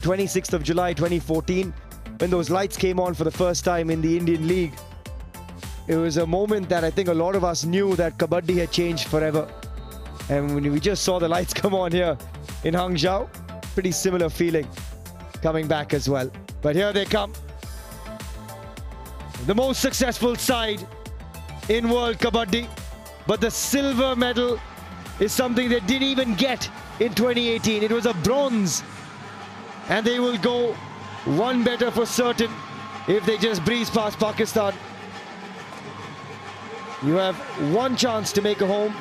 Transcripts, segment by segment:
26th of July 2014, when those lights came on for the first time in the Indian League. It was a moment that I think a lot of us knew that Kabaddi had changed forever. And when we just saw the lights come on here in Hangzhou, pretty similar feeling coming back as well. But here they come. The most successful side in World Kabaddi. But the silver medal is something they didn't even get in 2018. It was a bronze. And they will go one better for certain if they just breeze past Pakistan. You have one chance to make a home.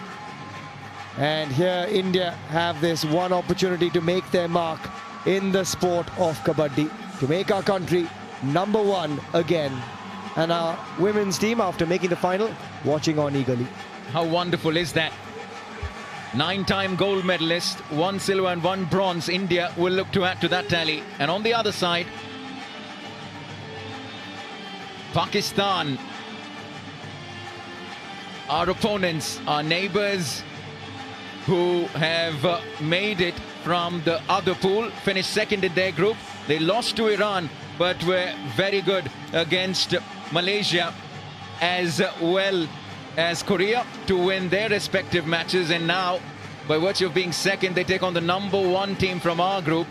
And here India have this one opportunity to make their mark in the sport of Kabaddi, to make our country #1 again. And our women's team, after making the final, watching on eagerly. How wonderful is that? 9-time gold medalist, 1 silver and 1 bronze. India will look to add to that tally. And on the other side, Pakistan. Our opponents, our neighbors, who have made it from the other pool, finished second in their group. They lost to Iran, but were very good against Malaysia as well as Korea to win their respective matches. And now, by virtue of being second, they take on the #1 team from our group,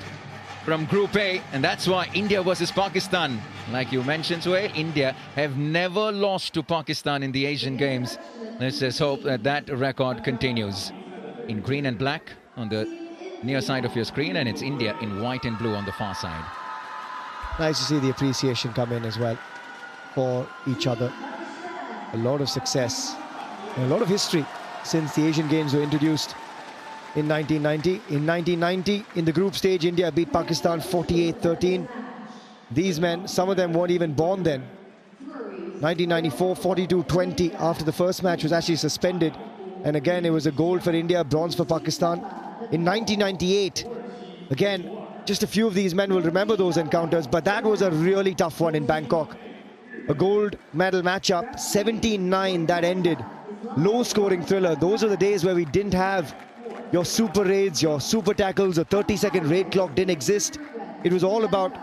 from Group A. And that's why India versus Pakistan, like you mentioned, Suhail, India have never lost to Pakistan in the Asian Games. Let's just hope that that record continues. In green and black on the near side of your screen, and it's India in white and blue on the far side. Nice to see the appreciation come in as well for each other. A lot of success and a lot of history since the Asian Games were introduced in 1990. In 1990, in the group stage, India beat Pakistan 48-13. These men, some of them weren't even born then. 1994, 42-20 after the first match was actually suspended. And again, it was a gold for India, bronze for Pakistan. In 1998, again, just a few of these men will remember those encounters, but that was a really tough one in Bangkok. A gold medal matchup, 17-9 that ended. Low-scoring thriller. Those are the days where we didn't have your super raids, your super tackles, a 30-second raid clock didn't exist. It was all about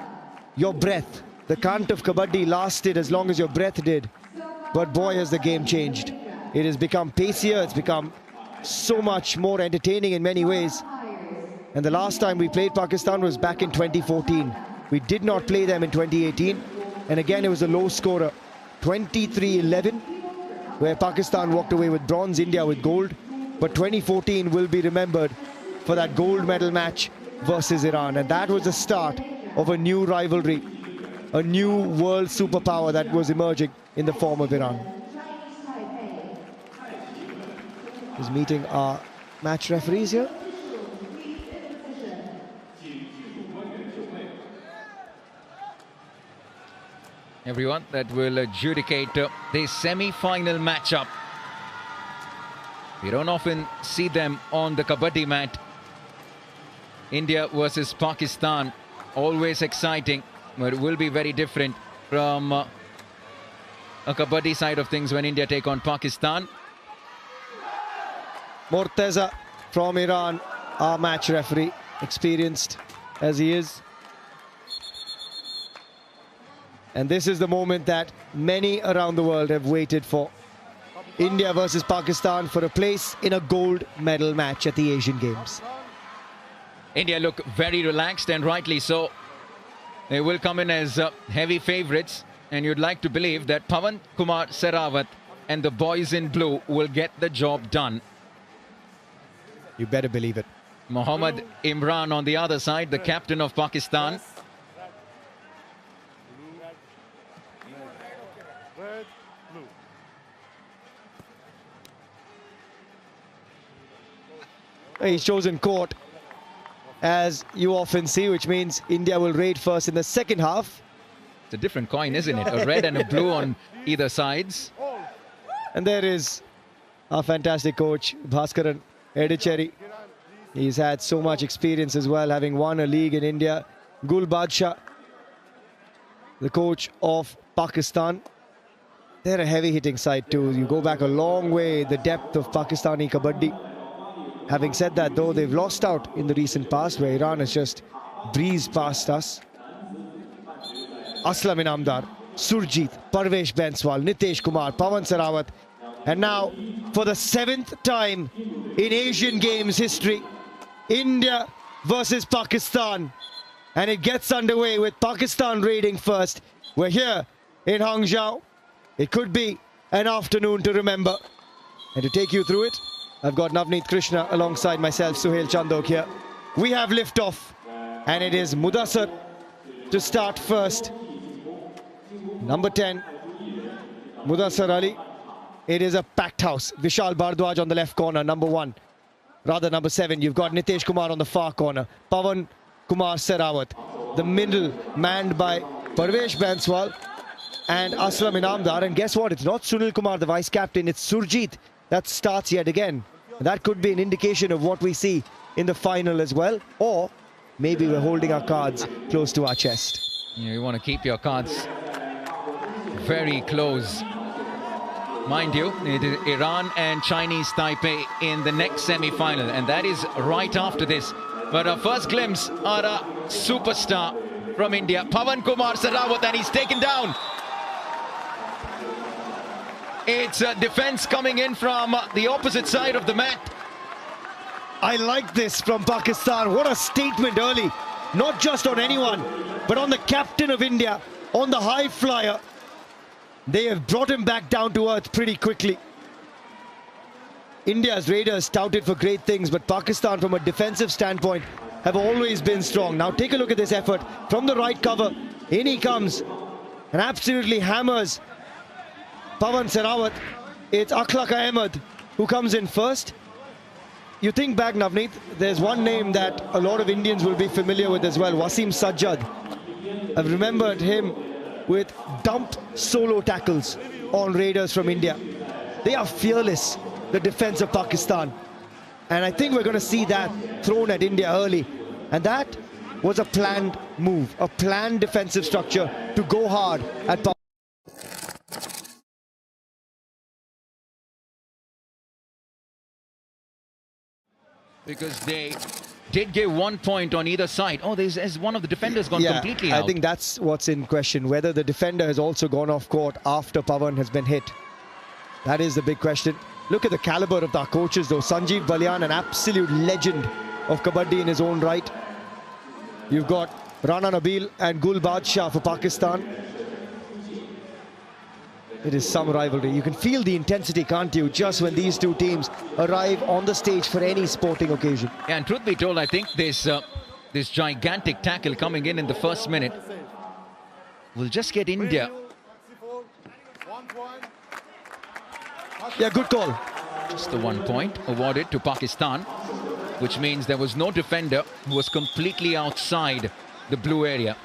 your breath. The cant of Kabaddi lasted as long as your breath did. But boy, has the game changed. It has become pacier, it's become so much more entertaining in many ways. And the last time we played Pakistan was back in 2014. We did not play them in 2018. And again, it was a low scorer, 23-11, where Pakistan walked away with bronze, India with gold. But 2014 will be remembered for that gold medal match versus Iran. And that was the start of a new rivalry, a new world superpower that was emerging in the form of Iran. Is meeting our match referees here. Everyone that will adjudicate this semi-final matchup. We don't often see them on the Kabaddi mat. India versus Pakistan, always exciting, but it will be very different from a Kabaddi side of things when India take on Pakistan. Mortaza from Iran, our match referee, experienced as he is. And this is the moment that many around the world have waited for. India versus Pakistan for a place in a gold medal match at the Asian Games. India look very relaxed, and rightly so. They will come in as heavy favourites, and you'd like to believe that Pawan Kumar Sehrawat and the boys in blue will get the job done. You better believe it. Mohammad Imran on the other side, the captain of Pakistan. He's chosen court, as you often see, which means India will raid first in the second half. It's a different coin, isn't it? A red and a blue on either sides. And there is our fantastic coach, Bhaskaran Edicheri. He's had so much experience as well, having won a league in India. Gul Badshah, the coach of Pakistan. They're a heavy-hitting side too. You go back a long way, the depth of Pakistani Kabaddi. Having said that, though, they've lost out in the recent past, where Iran has just breeze past us. Aslam Inamdar, Surjit, Parvesh Banswal, Nitesh Kumar, Pawan Sarawat. And now, for the 7th time in Asian Games history, India versus Pakistan. And it gets underway with Pakistan raiding first. We're here in Hangzhou. It could be an afternoon to remember. And to take you through it, I've got Navneet Krishna alongside myself, Suhail Chandok here. We have liftoff, and it is Mudassar to start first. Number 10, Mudassar Ali. It is a packed house. Vishal Bhardwaj on the left corner, number 1. Rather, number 7. You've got Nitesh Kumar on the far corner. Pawan Kumar Sarawat. The middle, manned by Parvesh Banswal and Aslam Inamdar. And guess what? It's not Sunil Kumar, the vice-captain. It's Surjit that starts yet again. And that could be an indication of what we see in the final as well. Or maybe we're holding our cards close to our chest. Yeah, you want to keep your cards very close. Mind you, it is Iran and Chinese Taipei in the next semi-final, and that is right after this. But our first glimpse are a superstar from India, Pawan Kumar Sarawat, and he's taken down. It's a defense coming in from the opposite side of the mat. I like this from Pakistan. What a statement early. Not just on anyone, but on the captain of India, on the high flyer. They have brought him back down to earth pretty quickly. India's raiders touted for great things, but Pakistan, from a defensive standpoint, have always been strong. Now take a look at this effort. From the right cover, in he comes and absolutely hammers Pawan Sarawat. It's Akhlaq Ahmed who comes in first. You think back, Navneet, there's one name that a lot of Indians will be familiar with as well, Wasim Sajjad. I've remembered him with dump solo tackles on raiders from India. They are fearless, the defense of Pakistan. And I think we're going to see that thrown at India early. And that was a planned move, a planned defensive structure to go hard at Pakistan. Because they did give 1 point on either side. Oh, there's one of the defenders gone completely out. I think that's what's in question, whether the defender has also gone off court after Pawan has been hit. That is the big question. Look at the caliber of our coaches though. Sanjeev Balyan, an absolute legend of Kabaddi in his own right. You've got Rana Nabil and Gul Badshah for Pakistan. It is some rivalry. You can feel the intensity, can't you, just when these two teams arrive on the stage for any sporting occasion. Yeah, and truth be told, I think this gigantic tackle coming in the first minute will just get India. Yeah, good call. Just the 1 point awarded to Pakistan, which means there was no defender who was completely outside the blue area.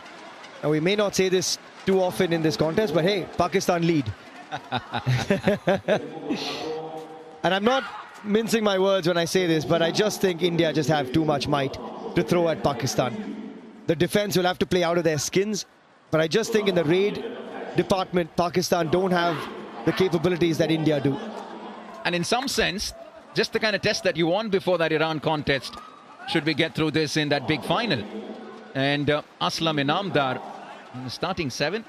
And we may not say this too often in this contest, but hey, Pakistan lead. And I'm not mincing my words when I say this, but I just think India just have too much might to throw at Pakistan. The defense will have to play out of their skins, but I just think in the raid department, Pakistan don't have the capabilities that India do. And in some sense, just the kind of test that you want before that Iran contest, should we get through this in that big final. And Aslam Inamdar, starting 7.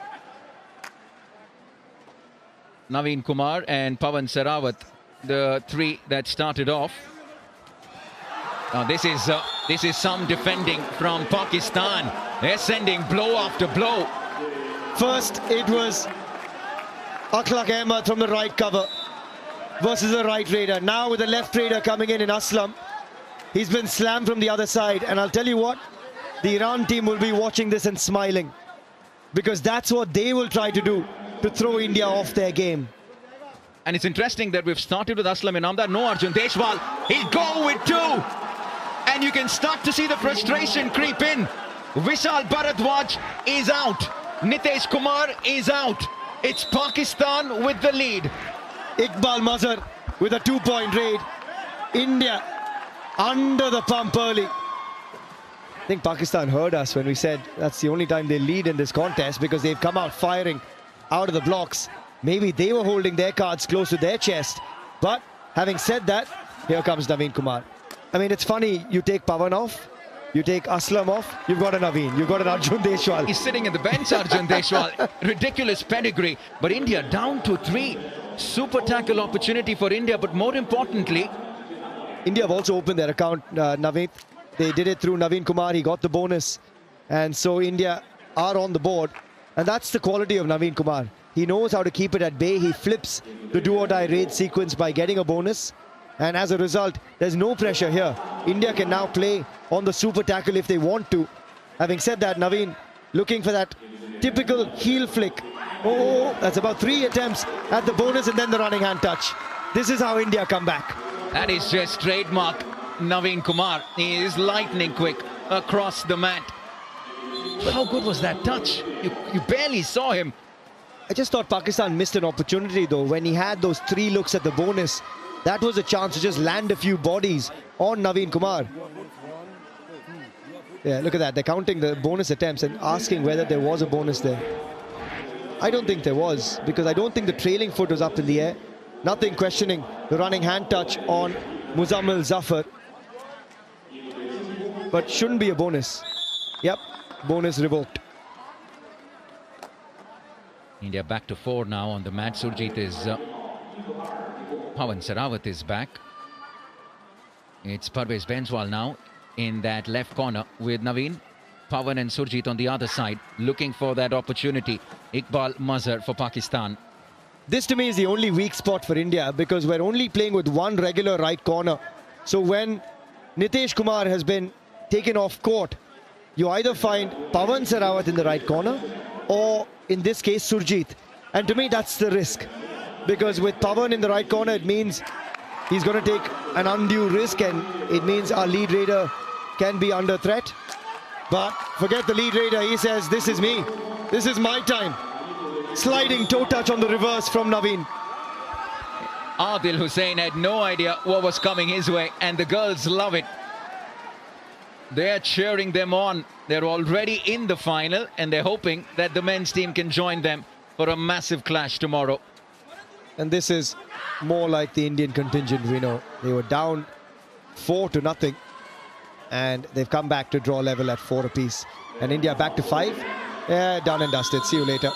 Naveen Kumar and Pawan Sarawat, the 3 that started off. Now this is some defending from Pakistan. They're sending blow after blow. First, it was Akhlaq Ahmed from the right cover versus the right raider. Now with the left raider coming in Aslam, he's been slammed from the other side. And I'll tell you what, the Iran team will be watching this and smiling, because that's what they will try to do to throw India off their game. And it's interesting that we've started with Aslam Inamdar. No Arjun Deshwal. He'll go with 2. And you can start to see the frustration creep in. Vishal Bharadwaj is out. Nitesh Kumar is out. It's Pakistan with the lead. Iqbal Mazhar with a 2-point raid. India under the pump early. I think Pakistan heard us when we said that's the only time they lead in this contest, because they've come out firing out of the blocks. Maybe they were holding their cards close to their chest. But having said that, here comes Naveen Kumar. I mean, it's funny, you take Pawan off You take Aslam off, you've got a Naveen, you've got an Arjun Deshwal. He's sitting in the bench, Arjun Deshwal. Ridiculous pedigree. But India down to 3. Super tackle opportunity for India. But more importantly, India have also opened their account, Naveen. They did it through Naveen Kumar. He got the bonus. And so India are on the board. And that's the quality of Naveen Kumar. He knows how to keep it at bay. He flips the do-or-die raid sequence by getting a bonus. And as a result, there's no pressure here. India can now play on the super tackle if they want to. Having said that, Naveen looking for that typical heel flick. Oh, that's about 3 attempts at the bonus and then the running hand touch. This is how India come back. that is just trademark Naveen Kumar. He is lightning quick across the mat. But how good was that touch? You barely saw him. I just thought Pakistan missed an opportunity though. When he had those 3 looks at the bonus, that was a chance to just land a few bodies on Naveen Kumar. Yeah, look at that. They're counting the bonus attempts and asking whether there was a bonus there. I don't think there was, because I don't think the trailing foot was up in the air. Nothing questioning the running hand touch on Muzammil Zafar. But shouldn't be a bonus. Yep, bonus revoked. India back to 4 now on the mat. Surjit is... Pawan Sarawat is back. It's Parvez Benswal now in that left corner with Naveen. Pawan and Surjit on the other side, looking for that opportunity. Iqbal Mazhar for Pakistan. This to me is the only weak spot for India, because we're only playing with one regular right corner. So when Nitesh Kumar has been taken off court, you either find Pawan Sarawat in the right corner, or in this case Surjit. And to me that's the risk, because with Pawan in the right corner, it means he's going to take an undue risk, and it means our lead raider can be under threat. But forget the lead raider, he says, this is me, this is my time. Sliding toe touch on the reverse from Naveen. Adil Hussain had no idea what was coming his way, and the girls love it. They're cheering them on. They're already in the final, and they're hoping that the men's team can join them for a massive clash tomorrow. And this is more like the Indian contingent we know. They were down 4-0, and they've come back to draw level at 4 apiece. And India back to 5. Yeah, done and dusted. See you later.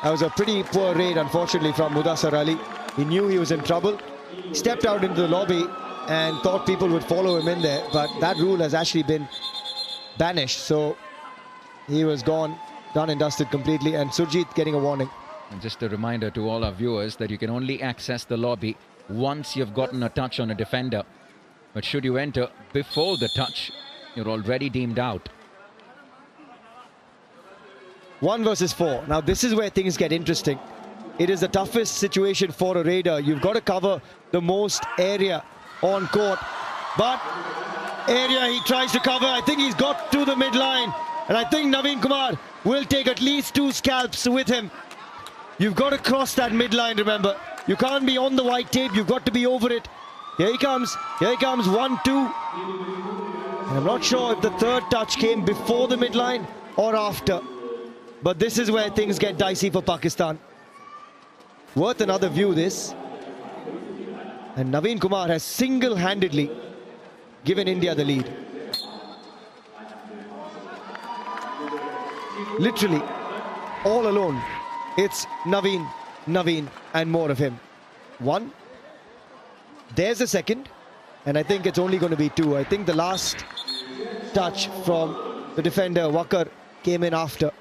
That was a pretty poor raid, unfortunately, from Mudassar Ali. He knew he was in trouble. He stepped out into the lobby and thought people would follow him in there. But that rule has actually been banished. So he was gone, done and dusted completely. And Surjit getting a warning. And just a reminder to all our viewers that you can only access the lobby once you've gotten a touch on a defender. But should you enter before the touch, you're already deemed out. 1 versus 4. Now this is where things get interesting. It is the toughest situation for a raider. You've got to cover the most area on court. But area he tries to cover, I think he's got to the midline. And I think Naveen Kumar will take at least 2 scalps with him. You've got to cross that midline, remember. You can't be on the white tape, you've got to be over it. Here he comes, 1-2. And I'm not sure if the third touch came before the midline or after. But this is where things get dicey for Pakistan. Worth another view, this. And Naveen Kumar has single-handedly given India the lead. Literally, all alone. It's Naveen, and more of him. 1. There's the second. And I think it's only going to be 2. I think the last touch from the defender, Wakar, came in after.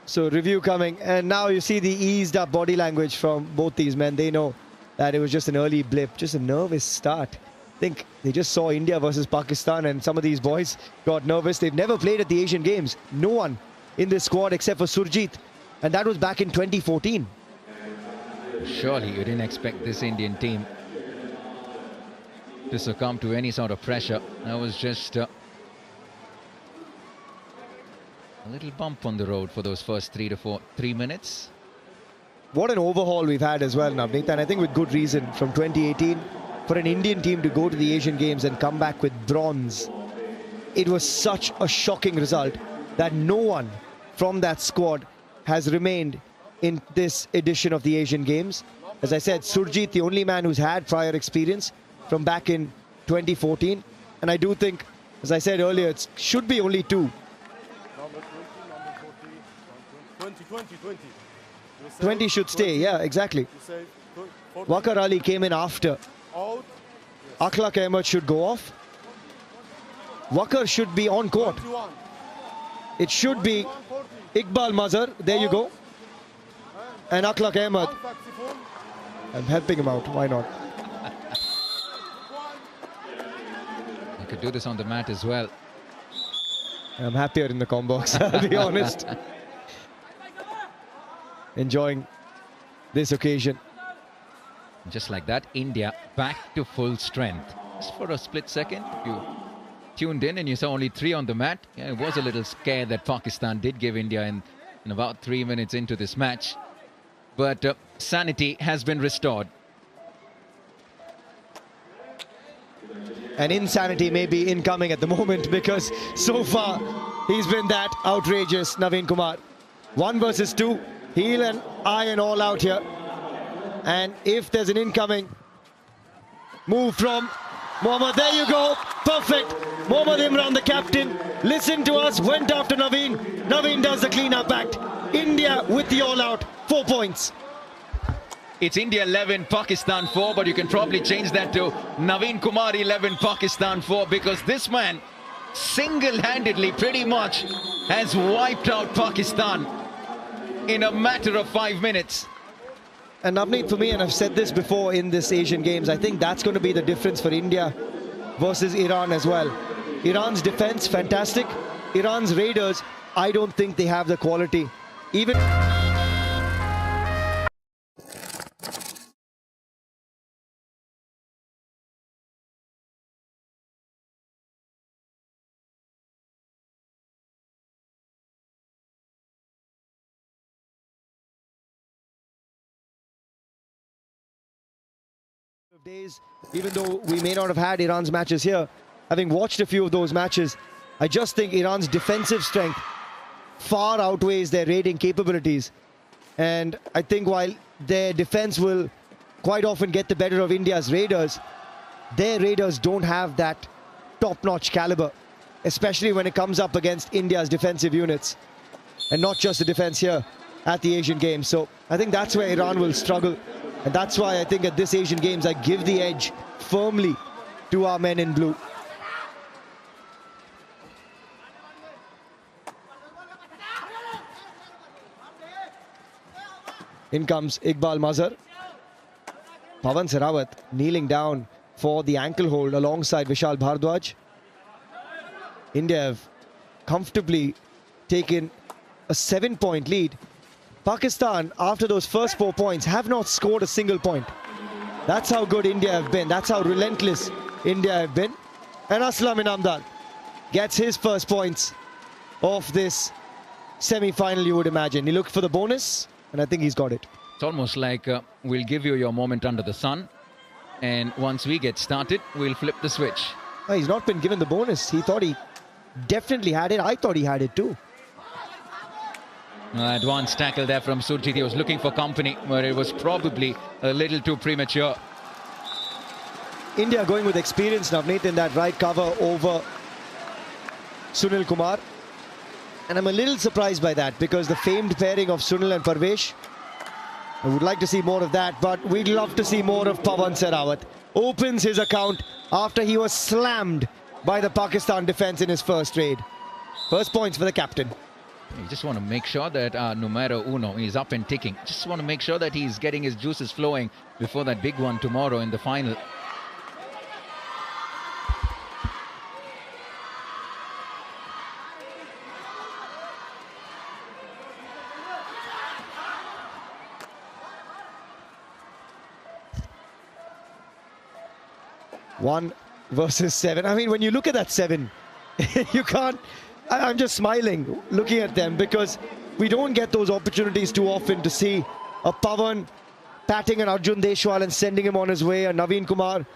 So review coming, and now you see the eased up body language from both these men. They know that it was just an early blip, just a nervous start. I think they just saw India versus Pakistan, and some of these boys got nervous. They've never played at the Asian Games. No one in this squad except for Surjit, and that was back in 2014. Surely you didn't expect this Indian team to succumb to any sort of pressure. That was just a little bump on the road for those first 3 minutes. What an overhaul we've had as well, Navneet, and I think with good reason. From 2018, for an Indian team to go to the Asian Games and come back with bronze, it was such a shocking result that no one from that squad has remained in this edition of the Asian Games. As I said, Surjit, the only man who's had prior experience from back in 2014. And I do think, as I said earlier, it should be only two. Number 20, 20. 20 should stay, yeah, exactly. Waqar Ali came in after. Out. Akhlaq Ahmed should go off. Waqar should be on court. 21. It should be Iqbal Mazhar, there you go. And Akhlaq Ahmed. I'm helping him out, why not? You could do this on the mat as well. I'm happier in the combo box, I'll be honest. Enjoying this occasion. Just like that, India back to full strength. Just for a split second, you tuned in and you saw only 3 on the mat. Yeah, it was a little scare that Pakistan did give India in about 3 minutes into this match. But sanity has been restored. And insanity may be incoming at the moment because so far he's been that outrageous, Naveen Kumar. 1 versus 2, heel and eye and all out here. And if there's an incoming move from Mohammad, there you go, perfect. Mohammad Imran, the captain, listened to us, went after Naveen. Naveen does the clean-up act. India with the all-out, 4 points. It's India 11, Pakistan 4, but you can probably change that to Naveen Kumar 11, Pakistan 4, because this man single-handedly pretty much has wiped out Pakistan in a matter of 5 minutes. And Navneet, for me, and I've said this before in this Asian Games, I think that's going to be the difference for India versus Iran as well. Iran's defense, fantastic. Iran's raiders, I don't think they have the quality. Even... days, even though we may not have had Iran's matches here, having watched a few of those matches, I just think Iran's defensive strength far outweighs their raiding capabilities. And I think while their defense will quite often get the better of India's raiders, their raiders don't have that top-notch caliber, especially when it comes up against India's defensive units, and not just the defense here at the Asian Games. So I think that's where Iran will struggle. And that's why I think at this Asian Games, I give the edge firmly to our men in blue. In comes Iqbal Mazhar. Pawan Sehrawat kneeling down for the ankle hold alongside Vishal Bhardwaj. India have comfortably taken a 7-point lead. Pakistan, after those first 4 points, have not scored a single point. That's how good India have been. That's how relentless India have been. And Aslam Inamdar gets his first points of this semi-final, you would imagine. He looked for the bonus, and I think he's got it. It's almost like we'll give you your moment under the sun, and once we get started, we'll flip the switch. He's not been given the bonus. He thought he definitely had it. I thought he had it too. Advanced tackle there from Surjit. He was looking for company, but it was probably a little too premature. India going with experience now, Navneet, in that right cover over Sunil Kumar. And I'm a little surprised by that because the famed pairing of Sunil and Parvesh, I would like to see more of that, but we'd love to see more of Pawan Sehrawat. Opens his account after he was slammed by the Pakistan defense in his first raid. First points for the captain. You just want to make sure that numero uno is up and ticking. Just want to make sure that he's getting his juices flowing before that big one tomorrow in the final. One versus 7. I mean, when you look at that 7, you can't... I'm just smiling looking at them because we don't get those opportunities too often to see a Pawan patting an Arjun Deshwal and sending him on his way, a Naveen Kumar.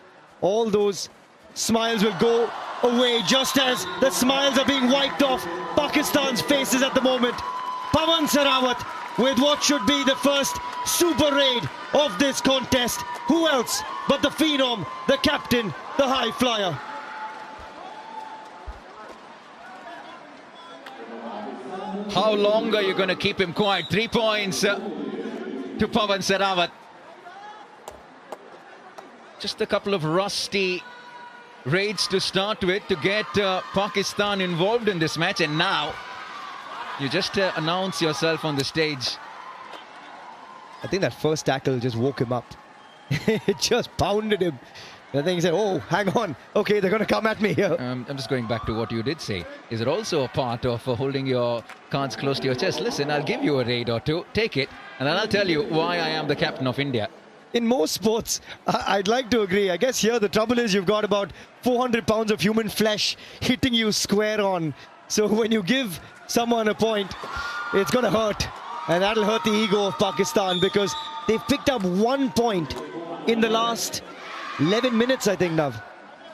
All those smiles will go away just as the smiles are being wiped off Pakistan's faces at the moment. Pawan Sehrawat with what should be the first super raid of this contest. Who else but the phenom, the captain, the high flyer? How long are you going to keep him quiet? 3 points to Pawan Sehrawat. Just a couple of rusty raids to start with to get Pakistan involved in this match, and now you just announce yourself on the stage. I think that first tackle just woke him up. It just pounded him. And then he said, oh, hang on. Okay, they're going to come at me here. I'm just going back to what you did say. Is it also a part of holding your cards close to your chest? Listen, I'll give you a raid or two. Take it. And then I'll tell you why I am the captain of India. In most sports, I'd like to agree. I guess here the trouble is you've got about 400 pounds of human flesh hitting you square on. So when you give someone a point, it's going to hurt. And that'll hurt the ego of Pakistan because they've picked up 1 point in the last 11 minutes, I think, Nav.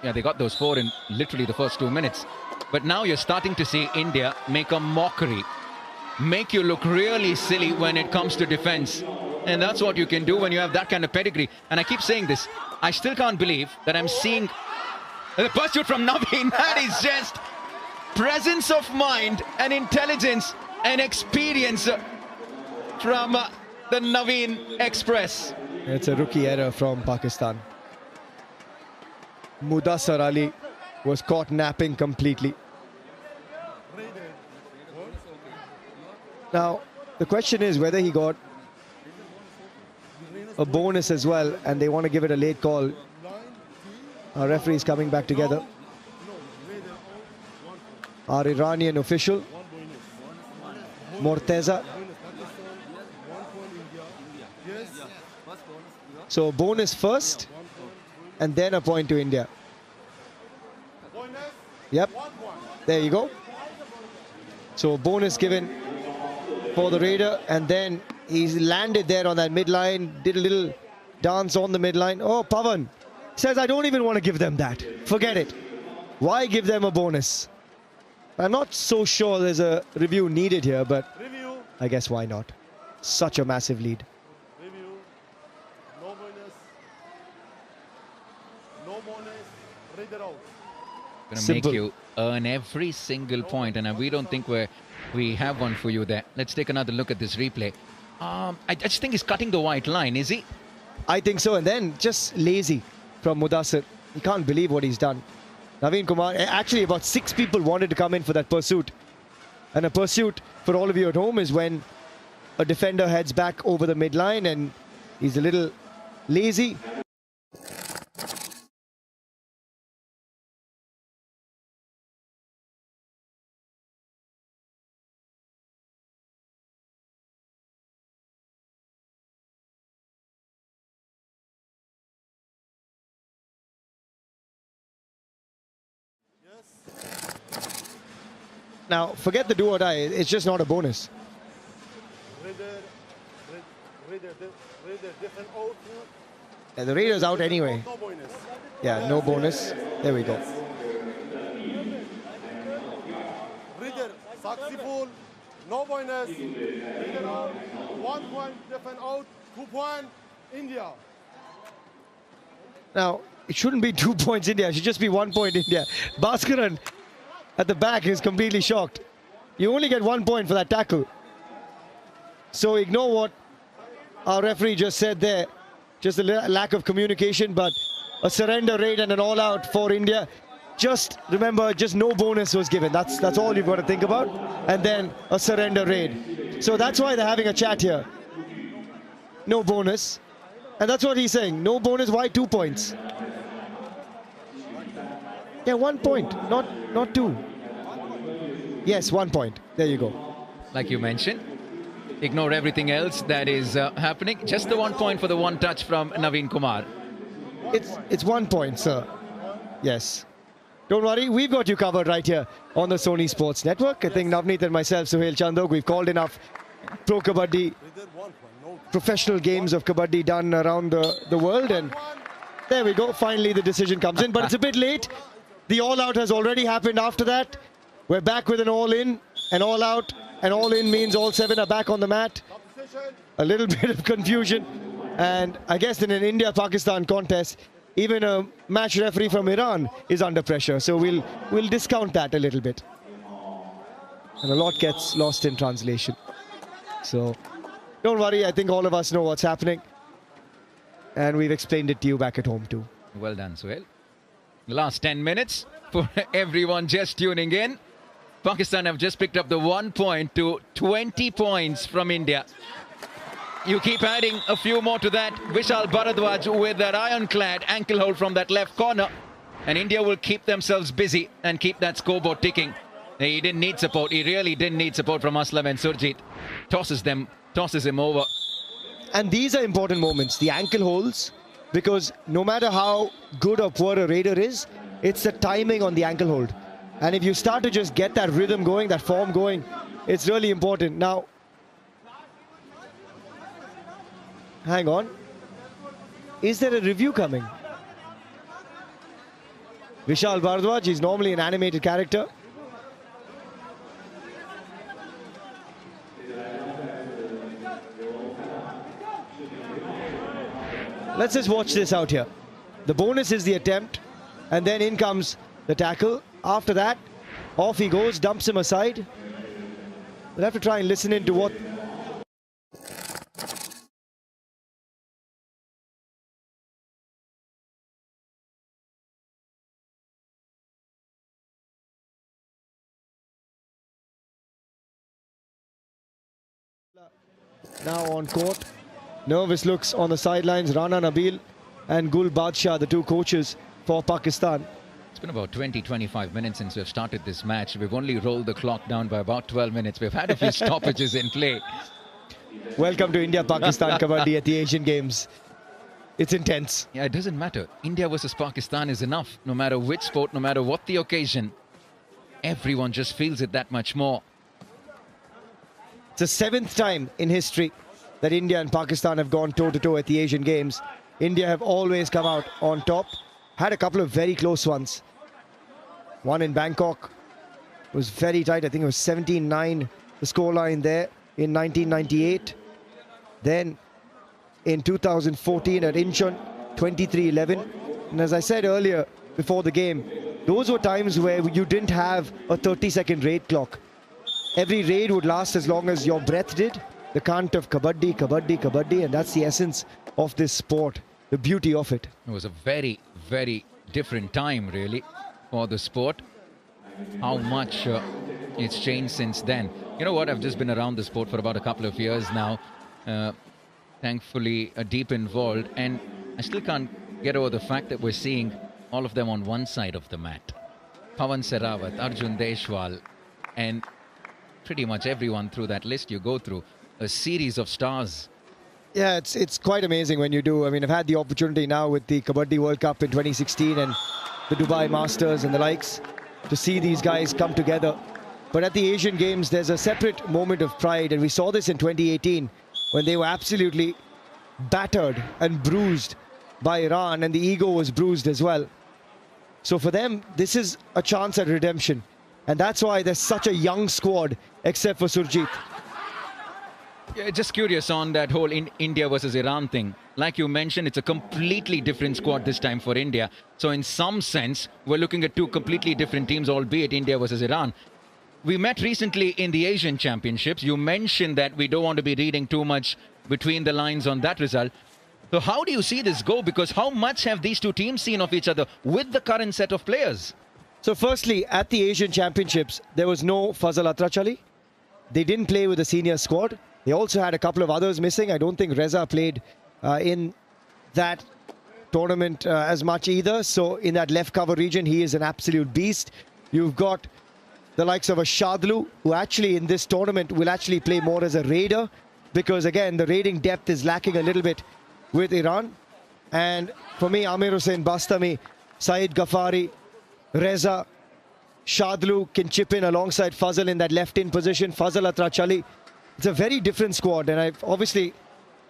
Yeah, they got those 4 in literally the first 2 minutes. But now you're starting to see India make a mockery, make you look really silly when it comes to defense. And that's what you can do when you have that kind of pedigree. And I keep saying this, I still can't believe that I'm seeing the pursuit from Naveen. That is just presence of mind and intelligence and experience from the Naveen Express. It's a rookie error from Pakistan. Mudassar Ali was caught napping completely. Now, the question is whether he got a bonus as well, and they want to give it a late call. Our referee is coming back together. Our Iranian official, Morteza. So bonus first, and then a point to India. Yep, there you go. So bonus given for the raider, and then he's landed there on that midline, did a little dance on the midline. Oh, Pawan says, I don't even want to give them that. Forget it. Why give them a bonus? I'm not so sure there's a review needed here, but I guess why not? Such a massive lead. No bonus. No bonus. Raider out. Going to make you earn every single point, and we don't think we have one for you there. Let's take another look at this replay. I just think he's cutting the white line, is he? I think so, and then just lazy from Mudassar. He can't believe what he's done. Naveen Kumar, actually about 6 people wanted to come in for that pursuit. And a pursuit, for all of you at home, is when a defender heads back over the midline and he's a little lazy. Now, forget the do or die. It's just not a bonus. Raider different out. Yeah, the Raider's out anyway. No bonus. Yeah, no bonus. There we go. Raider successful. No bonus. Raider out. 1 point different out. 2 point India. Now, it shouldn't be 2 points India. It should just be 1 point India. Bhaskaran at the back is completely shocked. You only get 1 point for that tackle. So ignore what our referee just said there. Just a lack of communication, but a surrender raid and an all-out for India. Just remember, just no bonus was given. That's all you've got to think about. And then a surrender raid. So that's why they're having a chat here. No bonus. And that's what he's saying. No bonus, why 2 points? Yeah, 1 point, not 2. Yes, 1 point. There you go. Like you mentioned, ignore everything else that is happening. Just the 1 point for the one touch from Naveen Kumar. It's 1 point, sir. Yes. Don't worry, we've got you covered right here on the Sony Sports Network. I think Navneet and myself, Suhail Chandok, we've called enough pro Kabaddi, professional games of Kabaddi done around the world. And there we go. Finally, the decision comes in, but it's a bit late. The all-out has already happened after that. We're back with an all-in, an all-out, and all-in means all 7 are back on the mat. a little bit of confusion. And I guess in an India-Pakistan contest, even a match referee from Iran is under pressure. So we'll discount that a little bit. And a lot gets lost in translation. So don't worry, I think all of us know what's happening. And we've explained it to you back at home too. Well done, Suhail. The last 10 minutes for everyone just tuning in. Pakistan have just picked up the 1 point to 20 points from India. You keep adding a few more to that. Vishal Bharadwaj with that ironclad ankle hold from that left corner. And India will keep themselves busy and keep that scoreboard ticking. He didn't need support. He really didn't need support from Aslam, and Surjit tosses him over. And these are important moments, the ankle holds, because no matter how good or poor a raider is, it's the timing on the ankle hold. And if you start to just get that rhythm going, that form going, it's really important. Now, hang on. Is there a review coming? Vishal Bharadwaj is normally an animated character. Let's just watch this out here. The bonus is the attempt, and then in comes the tackle. After that, off he goes, dumps him aside. We'll have to try and listen into what... Now on court. Nervous looks on the sidelines. Rana Nabil and Gul Badshah, the two coaches for Pakistan. It's been about 20-25 minutes since we've started this match. We've only rolled the clock down by about 12 minutes. We've had a few stoppages in play. Welcome to India-Pakistan Kabaddi at the Asian Games. It's intense. Yeah, it doesn't matter. India versus Pakistan is enough. No matter which sport, no matter what the occasion, everyone just feels it that much more. It's the 7th time in history that India and Pakistan have gone toe-to-toe at the Asian Games. India have always come out on top. Had a couple of very close ones. One in Bangkok was very tight. I think it was 17-9, the scoreline there in 1998. Then in 2014 at Incheon, 23-11. And as I said earlier, before the game, those were times where you didn't have a 30-second raid clock. Every raid would last as long as your breath did. The cant of Kabaddi, Kabaddi, Kabaddi, and that's the essence of this sport, the beauty of it. It was a very, very different time, really, for the sport. How much it's changed since then. You know what? I've just been around the sport for about a couple of years now. Thankfully, deep involved. And I still can't get over the fact that we're seeing all of them on one side of the mat. Pawan Sehrawat, Arjun Deshwal, and pretty much everyone through that list you go through. A series of stars. Yeah, it's quite amazing when you do. I mean, I've had the opportunity now with the Kabaddi World Cup in 2016 and the Dubai Masters and the likes to see these guys come together. But at the Asian Games, there's a separate moment of pride, and we saw this in 2018 when they were absolutely battered and bruised by Iran, and the ego was bruised as well. So for them, this is a chance at redemption, and that's why there's such a young squad, except for Surjit. Yeah, just curious on that whole India versus Iran thing. Like you mentioned, it's a completely different squad this time for India. So in some sense, we're looking at two completely different teams, albeit India versus Iran. We met recently in the Asian Championships. You mentioned that we don't want to be reading too much between the lines on that result. So how do you see this go? Because how much have these two teams seen of each other with the current set of players? So firstly, at the Asian Championships, there was no Fazal Atrachali. They didn't play with the senior squad. They also had a couple of others missing. I don't think Reza played in that tournament as much either. So in that left cover region, he is an absolute beast. You've got the likes of a Shadlu, who actually in this tournament will actually play more as a raider, because again, the raiding depth is lacking a little bit with Iran. And for me, Amir Hussain Bastami, Saeed Ghaffari, Reza, Shadlu can chip in alongside Fazal in that left-in position. Fazal Atrachali. It's a very different squad, and I've obviously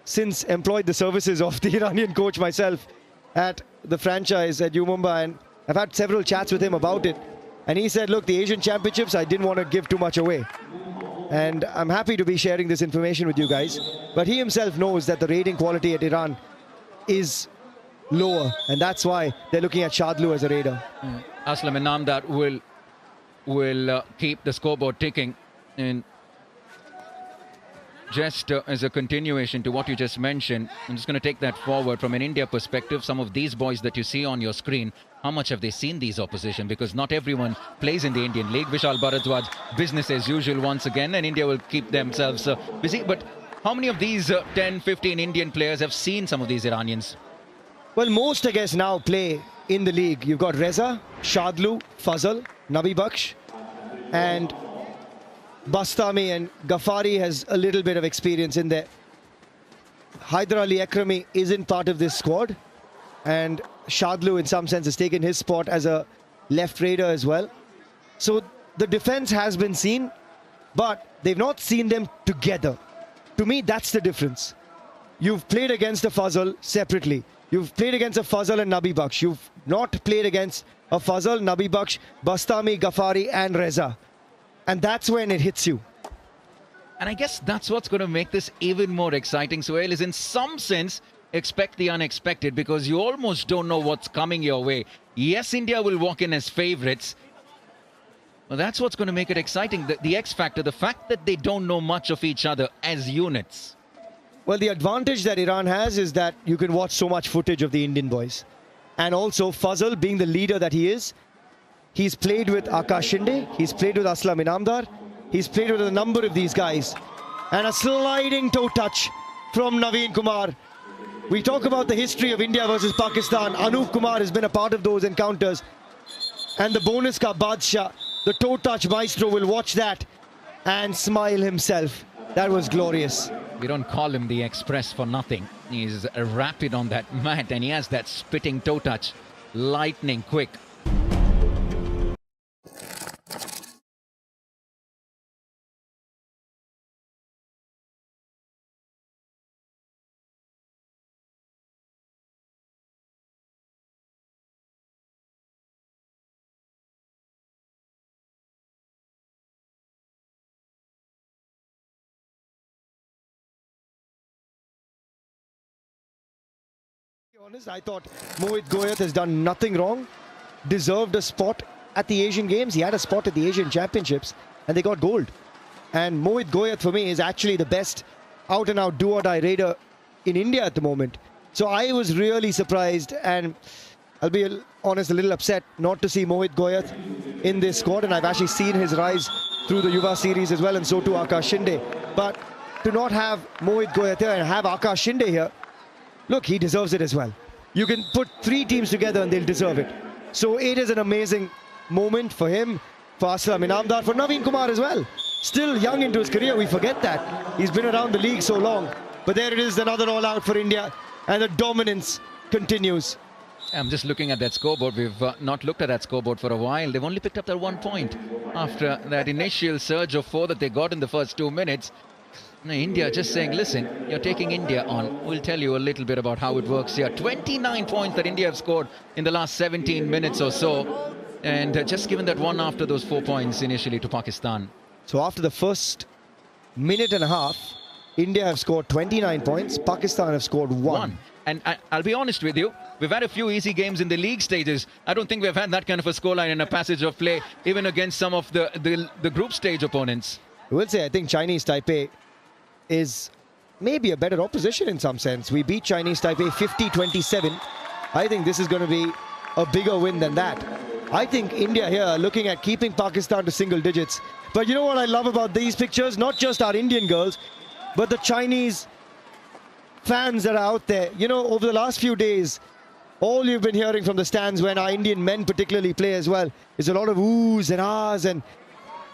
since employed the services of the Iranian coach myself at the franchise at Mumbai, and I've had several chats with him about it. And he said, look, the Asian Championships, I didn't want to give too much away. And I'm happy to be sharing this information with you guys. But he himself knows that the raiding quality at Iran is lower. And that's why they're looking at Shadlu as a raider. Aslam Inamdar will keep the scoreboard ticking. And just as a continuation to what you just mentioned, I'm just going to take that forward from an India perspective. Some of these boys that you see on your screen, how much have they seen these opposition? Because not everyone plays in the Indian League. Vishal Bharadwaj, business as usual once again, and India will keep themselves busy. But how many of these 10, 15 Indian players have seen some of these Iranians? Well, most, I guess, now play in the league. You've got Reza, Shadlu, Fazal, Nabi Baksh, and Bastami, and Ghaffari has a little bit of experience in there. Haider Ali Akrami isn't part of this squad, and Shadlu in some sense has taken his spot as a left raider as well. So the defense has been seen, but they've not seen them together. To me, that's the difference. You've played against a Fazal separately. You've played against a Fazal and Nabi Baksh. You've not played against a Fazal, Nabi Baksh, Bastami, Ghaffari and Reza. And that's when it hits you. And I guess that's what's going to make this even more exciting, Suhail, is in some sense, expect the unexpected, because you almost don't know what's coming your way. Yes, India will walk in as favourites. Well, that's what's going to make it exciting. The X factor, the fact that they don't know much of each other as units. Well, the advantage that Iran has is that you can watch so much footage of the Indian boys. And also, Fazal, being the leader that he is, he's played with Akash Shinde, he's played with Aslam Inamdar, he's played with a number of these guys. And a sliding toe touch from Naveen Kumar. We talk about the history of India versus Pakistan. Anup Kumar has been a part of those encounters. And the bonus ka Badshah, the toe touch maestro, will watch that and smile himself. That was glorious. We don't call him the Express for nothing. He's rapid on that mat, and he has that spitting toe touch. Lightning quick. Honest, I thought Mohit Goyat has done nothing wrong, deserved a spot at the Asian Games. He had a spot at the Asian Championships and they got gold. And Mohit Goyat for me is actually the best out and out do-or-die raider in India at the moment. So I was really surprised, and I'll be honest, a little upset not to see Mohit Goyat in this squad. And I've actually seen his rise through the Yuva series as well, and so too Akash Shinde. But to not have Mohit Goyat here and have Akash Shinde here, look, he deserves it as well. You can put three teams together and they'll deserve it. So it is an amazing moment for him, for Aslam Inamdar, for Naveen Kumar as well. Still young into his career, we forget that. He's been around the league so long. But there it is, another all-out for India. And the dominance continues. I'm just looking at that scoreboard. We've not looked at that scoreboard for a while. They've only picked up that 1 point after that initial surge of 4 that they got in the first 2 minutes. India just saying, listen, you're taking India on. We'll tell you a little bit about how it works here. 29 points that India have scored in the last 17 minutes or so. And just given that one after those 4 points initially to Pakistan. So after the first minute and a half, India have scored 29 points. Pakistan have scored 1. And I'll be honest with you, we've had a few easy games in the league stages. I don't think we've had that kind of a scoreline in a passage of play, even against some of the group stage opponents. I will say, I think Chinese Taipei is maybe a better opposition in some sense. We beat Chinese Taipei 50-27. I think this is going to be a bigger win than that. I think India here are looking at keeping Pakistan to single digits. But you know what I love about these pictures? Not just our Indian girls, but the Chinese fans that are out there. You know, over the last few days, all you've been hearing from the stands when our Indian men particularly play as well is a lot of oohs and ahs and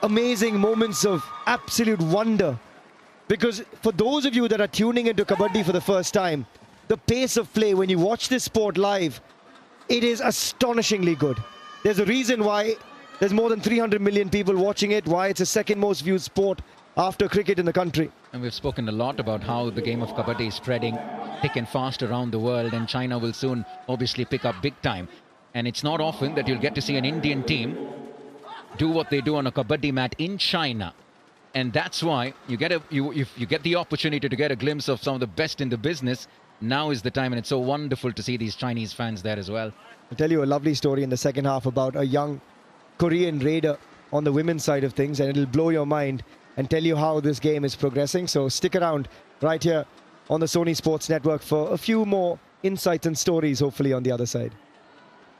amazing moments of absolute wonder. Because for those of you that are tuning into Kabaddi for the first time, the pace of play when you watch this sport live, it is astonishingly good. There's a reason why there's more than 300 million people watching it, why it's the second most viewed sport after cricket in the country. And we've spoken a lot about how the game of Kabaddi is spreading thick and fast around the world, and China will soon obviously pick up big time. And it's not often that you'll get to see an Indian team do what they do on a Kabaddi mat in China. And that's why if you get the opportunity to get a glimpse of some of the best in the business, now is the time, and it's so wonderful to see these Chinese fans there as well. I'll tell you a lovely story in the second half about a young Korean raider on the women's side of things, and it'll blow your mind and tell you how this game is progressing. So stick around right here on the Sony Sports Network for a few more insights and stories, hopefully on the other side.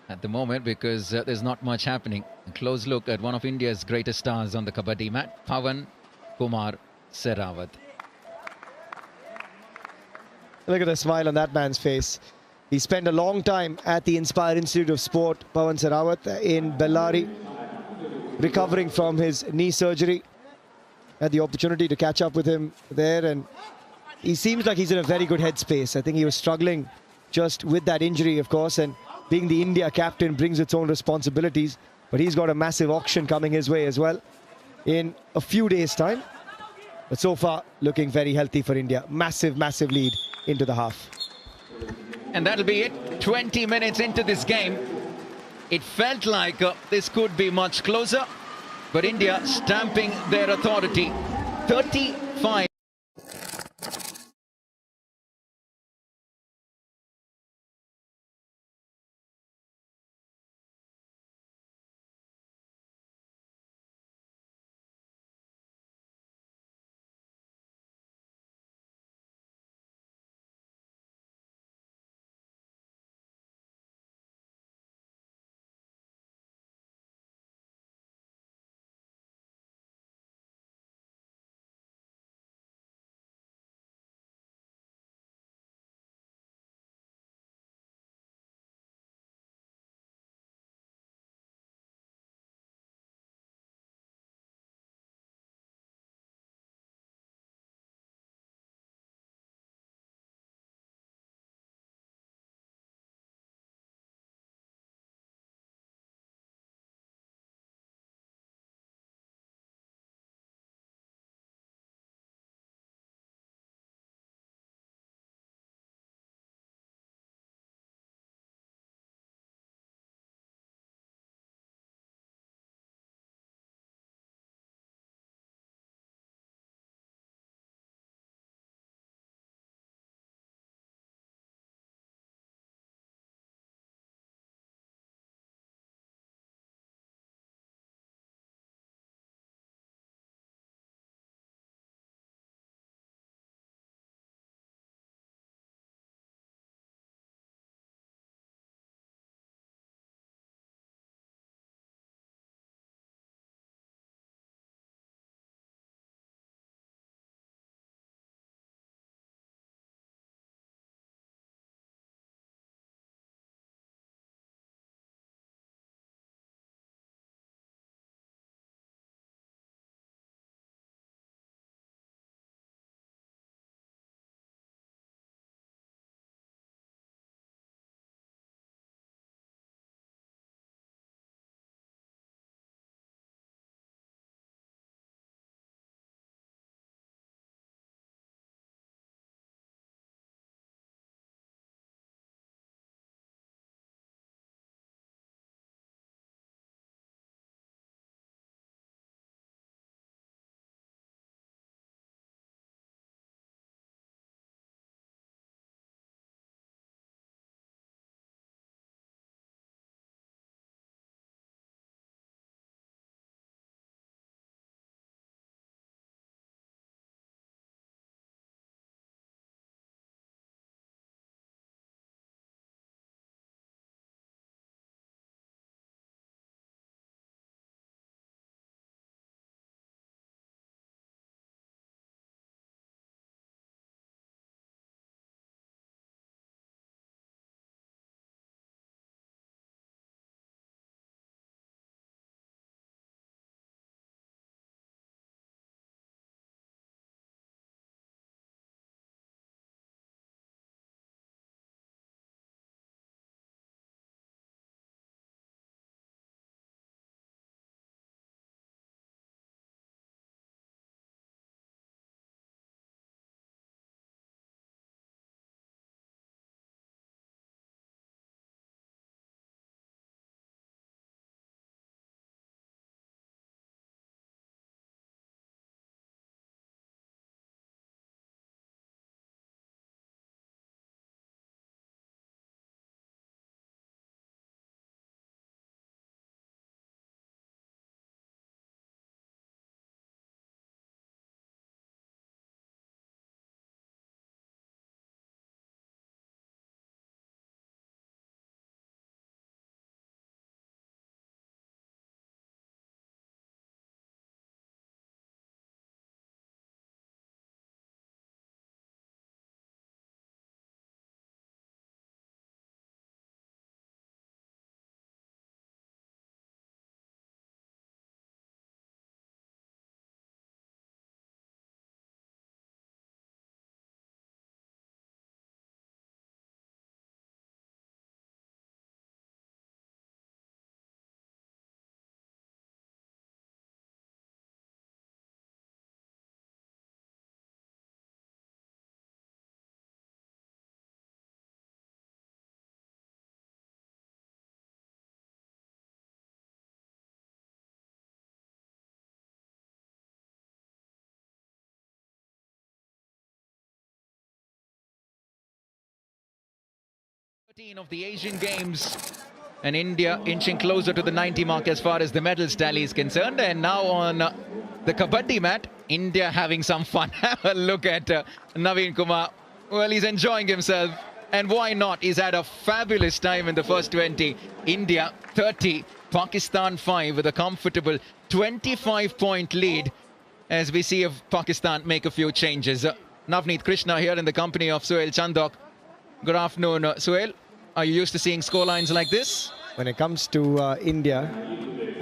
At the moment, because there's not much happening. A close look at one of India's greatest stars on the Kabaddi mat, Pawan Kumar Sehrawat. Look at the smile on that man's face. He spent a long time at the Inspire Institute of Sport, Pawan Sehrawat, in Bellary, recovering from his knee surgery. Had the opportunity to catch up with him there, and he seems like he's in a very good headspace. I think he was struggling just with that injury, of course, and being the India captain brings its own responsibilities, but he's got a massive auction coming his way as well in a few days' time. But so far, looking very healthy for India. Massive, massive lead into the half. And that'll be it. 20 minutes into this game. It felt like this could be much closer, but India stamping their authority. 35 13 of the Asian Games, and India inching closer to the 90 mark as far as the medals tally is concerned. And now on the Kabaddi mat, India having some fun. Have a look at Naveen Kumar. Well, he's enjoying himself, and why not? He's had a fabulous time in the first 20. India 30, Pakistan 5 with a comfortable 25-point lead as we see if Pakistan make a few changes. Navneet Krishna here in the company of Suhail Chandok. Good afternoon, Suhail. Are you used to seeing scorelines like this? When it comes to India,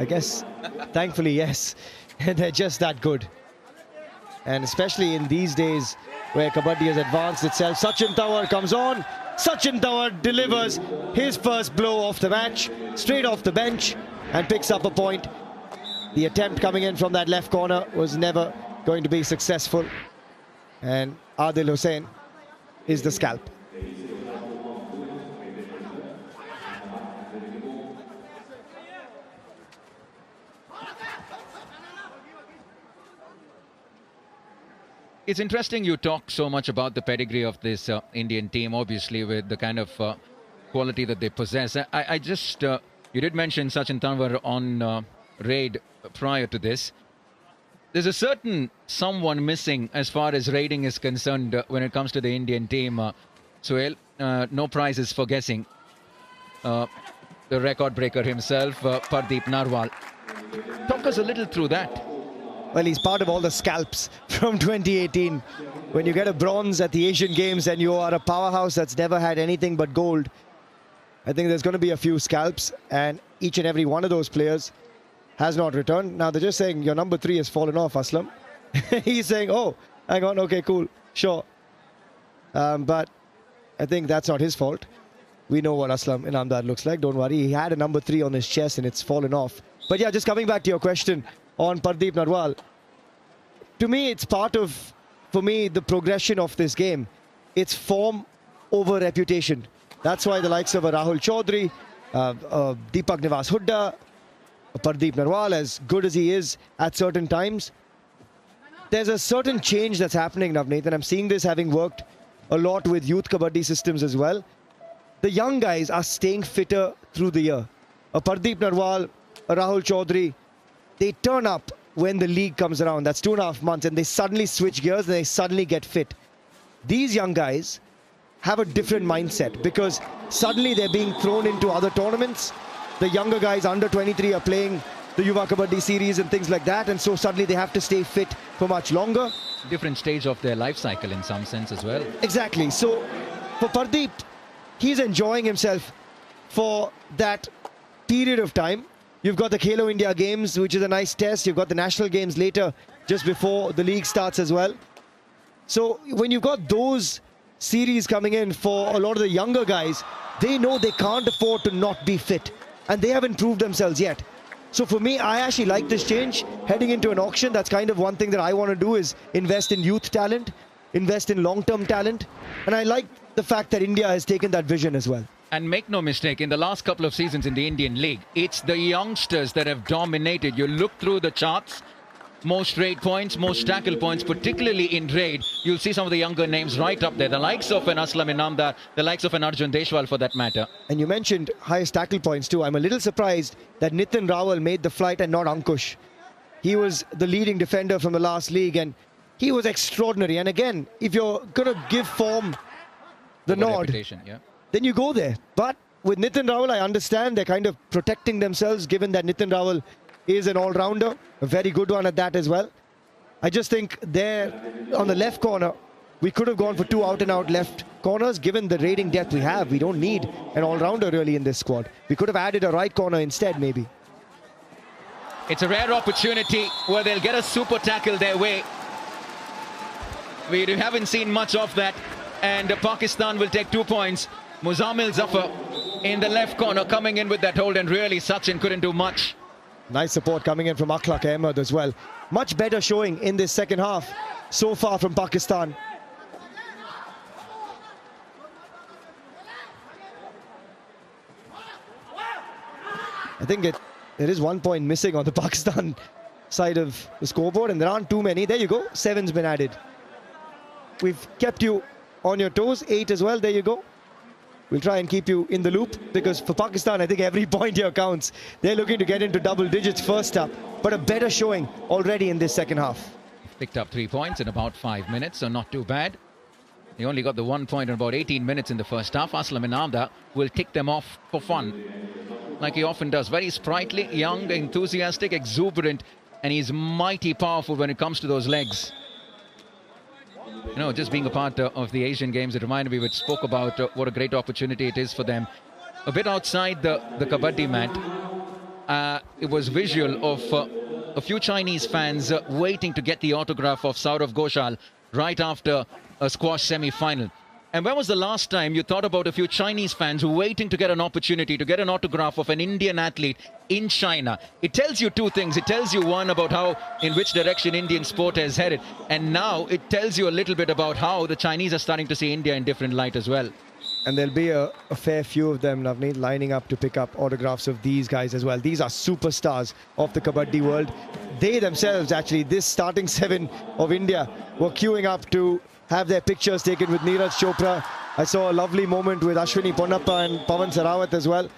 I guess, thankfully, yes. They're just that good. And especially in these days where Kabaddi has advanced itself. Sachin Tawar comes on. Sachin Tawar delivers his first blow of the match, straight off the bench, and picks up a point. The attempt coming in from that left corner was never going to be successful. And Adil Hussain is the scalp. It's interesting you talk so much about the pedigree of this Indian team, obviously with the kind of quality that they possess. I just, you did mention Sachin Tawar on raid prior to this. There's a certain someone missing as far as raiding is concerned when it comes to the Indian team. Suhail, no prizes for guessing. The record breaker himself, Pardeep Narwal. Talk us a little through that. Well, he's part of all the scalps from 2018. When you get a bronze at the Asian Games and you are a powerhouse that's never had anything but gold, I think there's going to be a few scalps, and each and every one of those players has not returned. Now, they're just saying, your number 3 has fallen off, Aslam. He's saying, oh, hang on, okay, cool, sure. But I think that's not his fault. We know what Aslam Inamdar looks like, don't worry. He had a number 3 on his chest and it's fallen off. But yeah, just coming back to your question on Pardeep Narwal, to me, it's part of, for me, the progression of this game. It's form over reputation. That's why the likes of Rahul Chaudhary, Deepak Nivas Hooda, Pardeep Narwal, as good as he is at certain times, there's a certain change that's happening, Navneet, and I'm seeing this having worked a lot with youth Kabaddi systems as well. The young guys are staying fitter through the year. A Pardeep Narwal, a Rahul Chaudhary, they turn up when the league comes around. That's 2.5 months, and they suddenly switch gears and they suddenly get fit. These young guys have a different mindset because suddenly they're being thrown into other tournaments. The younger guys under 23 are playing the Yuva Kabaddi series and things like that, and so suddenly they have to stay fit for much longer. Different stage of their life cycle in some sense as well. Exactly. So for Pardeep, he's enjoying himself for that period of time. You've got the Khelo India Games, which is a nice test. You've got the National Games later, just before the league starts as well. So when you've got those series coming in for a lot of the younger guys, they know they can't afford to not be fit. And they haven't proved themselves yet. So for me, I actually like this change. Heading into an auction, that's kind of one thing that I want to do, is invest in youth talent, invest in long-term talent. And I like the fact that India has taken that vision as well. And make no mistake, in the last couple of seasons in the Indian League, it's the youngsters that have dominated. You look through the charts, most raid points, most tackle points, particularly in raid. You'll see some of the younger names right up there. The likes of an Aslam Inamdar, the likes of an Arjun Deshwal for that matter. And you mentioned highest tackle points too. I'm a little surprised that Nitin Rawal made the flight and not Ankush. He was the leading defender from the last league and he was extraordinary. And again, if you're going to give form the nod, yeah, then you go there. But with Nitin Rawal, I understand they're kind of protecting themselves, given that Nitin Rawal is an all-rounder, a very good one at that as well. I just think there on the left corner, we could have gone for 2 out-and-out left corners. Given the raiding depth we have, we don't need an all-rounder really in this squad. We could have added a right corner instead, maybe. It's a rare opportunity where they'll get a super tackle their way. We haven't seen much of that. And Pakistan will take 2 points. Muzammil Zafar in the left corner coming in with that hold, and really Sachin couldn't do much. Nice support coming in from Akhlaq Ahmed as well. Much better showing in this second half so far from Pakistan. I think there is 1 point missing on the Pakistan side of the scoreboard, and there aren't too many. There you go, 7's been added. We've kept you on your toes, 8 as well, there you go. We'll try and keep you in the loop, because for Pakistan, I think every point here counts. They're looking to get into double digits first up, but a better showing already in this second half. Picked up 3 points in about 5 minutes, so not too bad. He only got the 1 point in about 18 minutes in the first half. Aslam Inamda will tick them off for fun, like he often does. Very sprightly, young, enthusiastic, exuberant, and he's mighty powerful when it comes to those legs. You know, just being a part of the Asian Games, it reminded me, we spoke about what a great opportunity it is for them. A bit outside the Kabaddi mat, it was visual of a few Chinese fans waiting to get the autograph of Saurav Ghoshal right after a squash semi-final. And when was the last time you thought about a few Chinese fans waiting to get an opportunity to get an autograph of an Indian athlete in China? It tells you two things. It tells you, one, about how, in which direction Indian sport has headed. And now it tells you a little bit about how the Chinese are starting to see India in different light as well. And there'll be a fair few of them, Navneet, lining up to pick up autographs of these guys as well. These are superstars of the Kabaddi world. They themselves, actually, this starting 7 of India, were queuing up to have their pictures taken with Neeraj Chopra. I saw a lovely moment with Ashwini Ponnappa and Pawan Sarawat as well.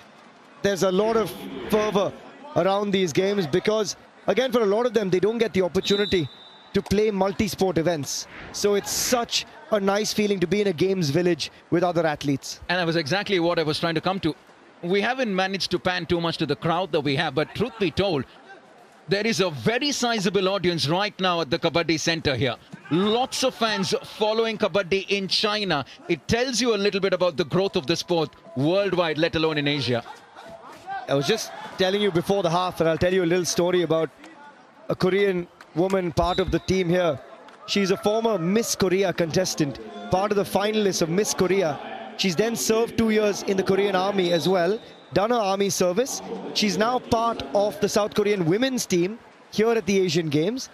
There's a lot of fervor around these games because, again, for a lot of them, they don't get the opportunity to play multi-sport events. So it's such a nice feeling to be in a games village with other athletes. And that was exactly what I was trying to come to. We haven't managed to pan too much to the crowd that we have, but truth be told, there is a very sizable audience right now at the Kabaddi Center here. Lots of fans following Kabaddi in China. It tells you a little bit about the growth of the sport worldwide, let alone in Asia. I was just telling you before the half, and I'll tell you a little story about a Korean woman, part of the team here. She's a former Miss Korea contestant, part of the finalists of Miss Korea. She's then served 2 years in the Korean army as well, done her army service. She's now part of the South Korean women's team here at the Asian Games.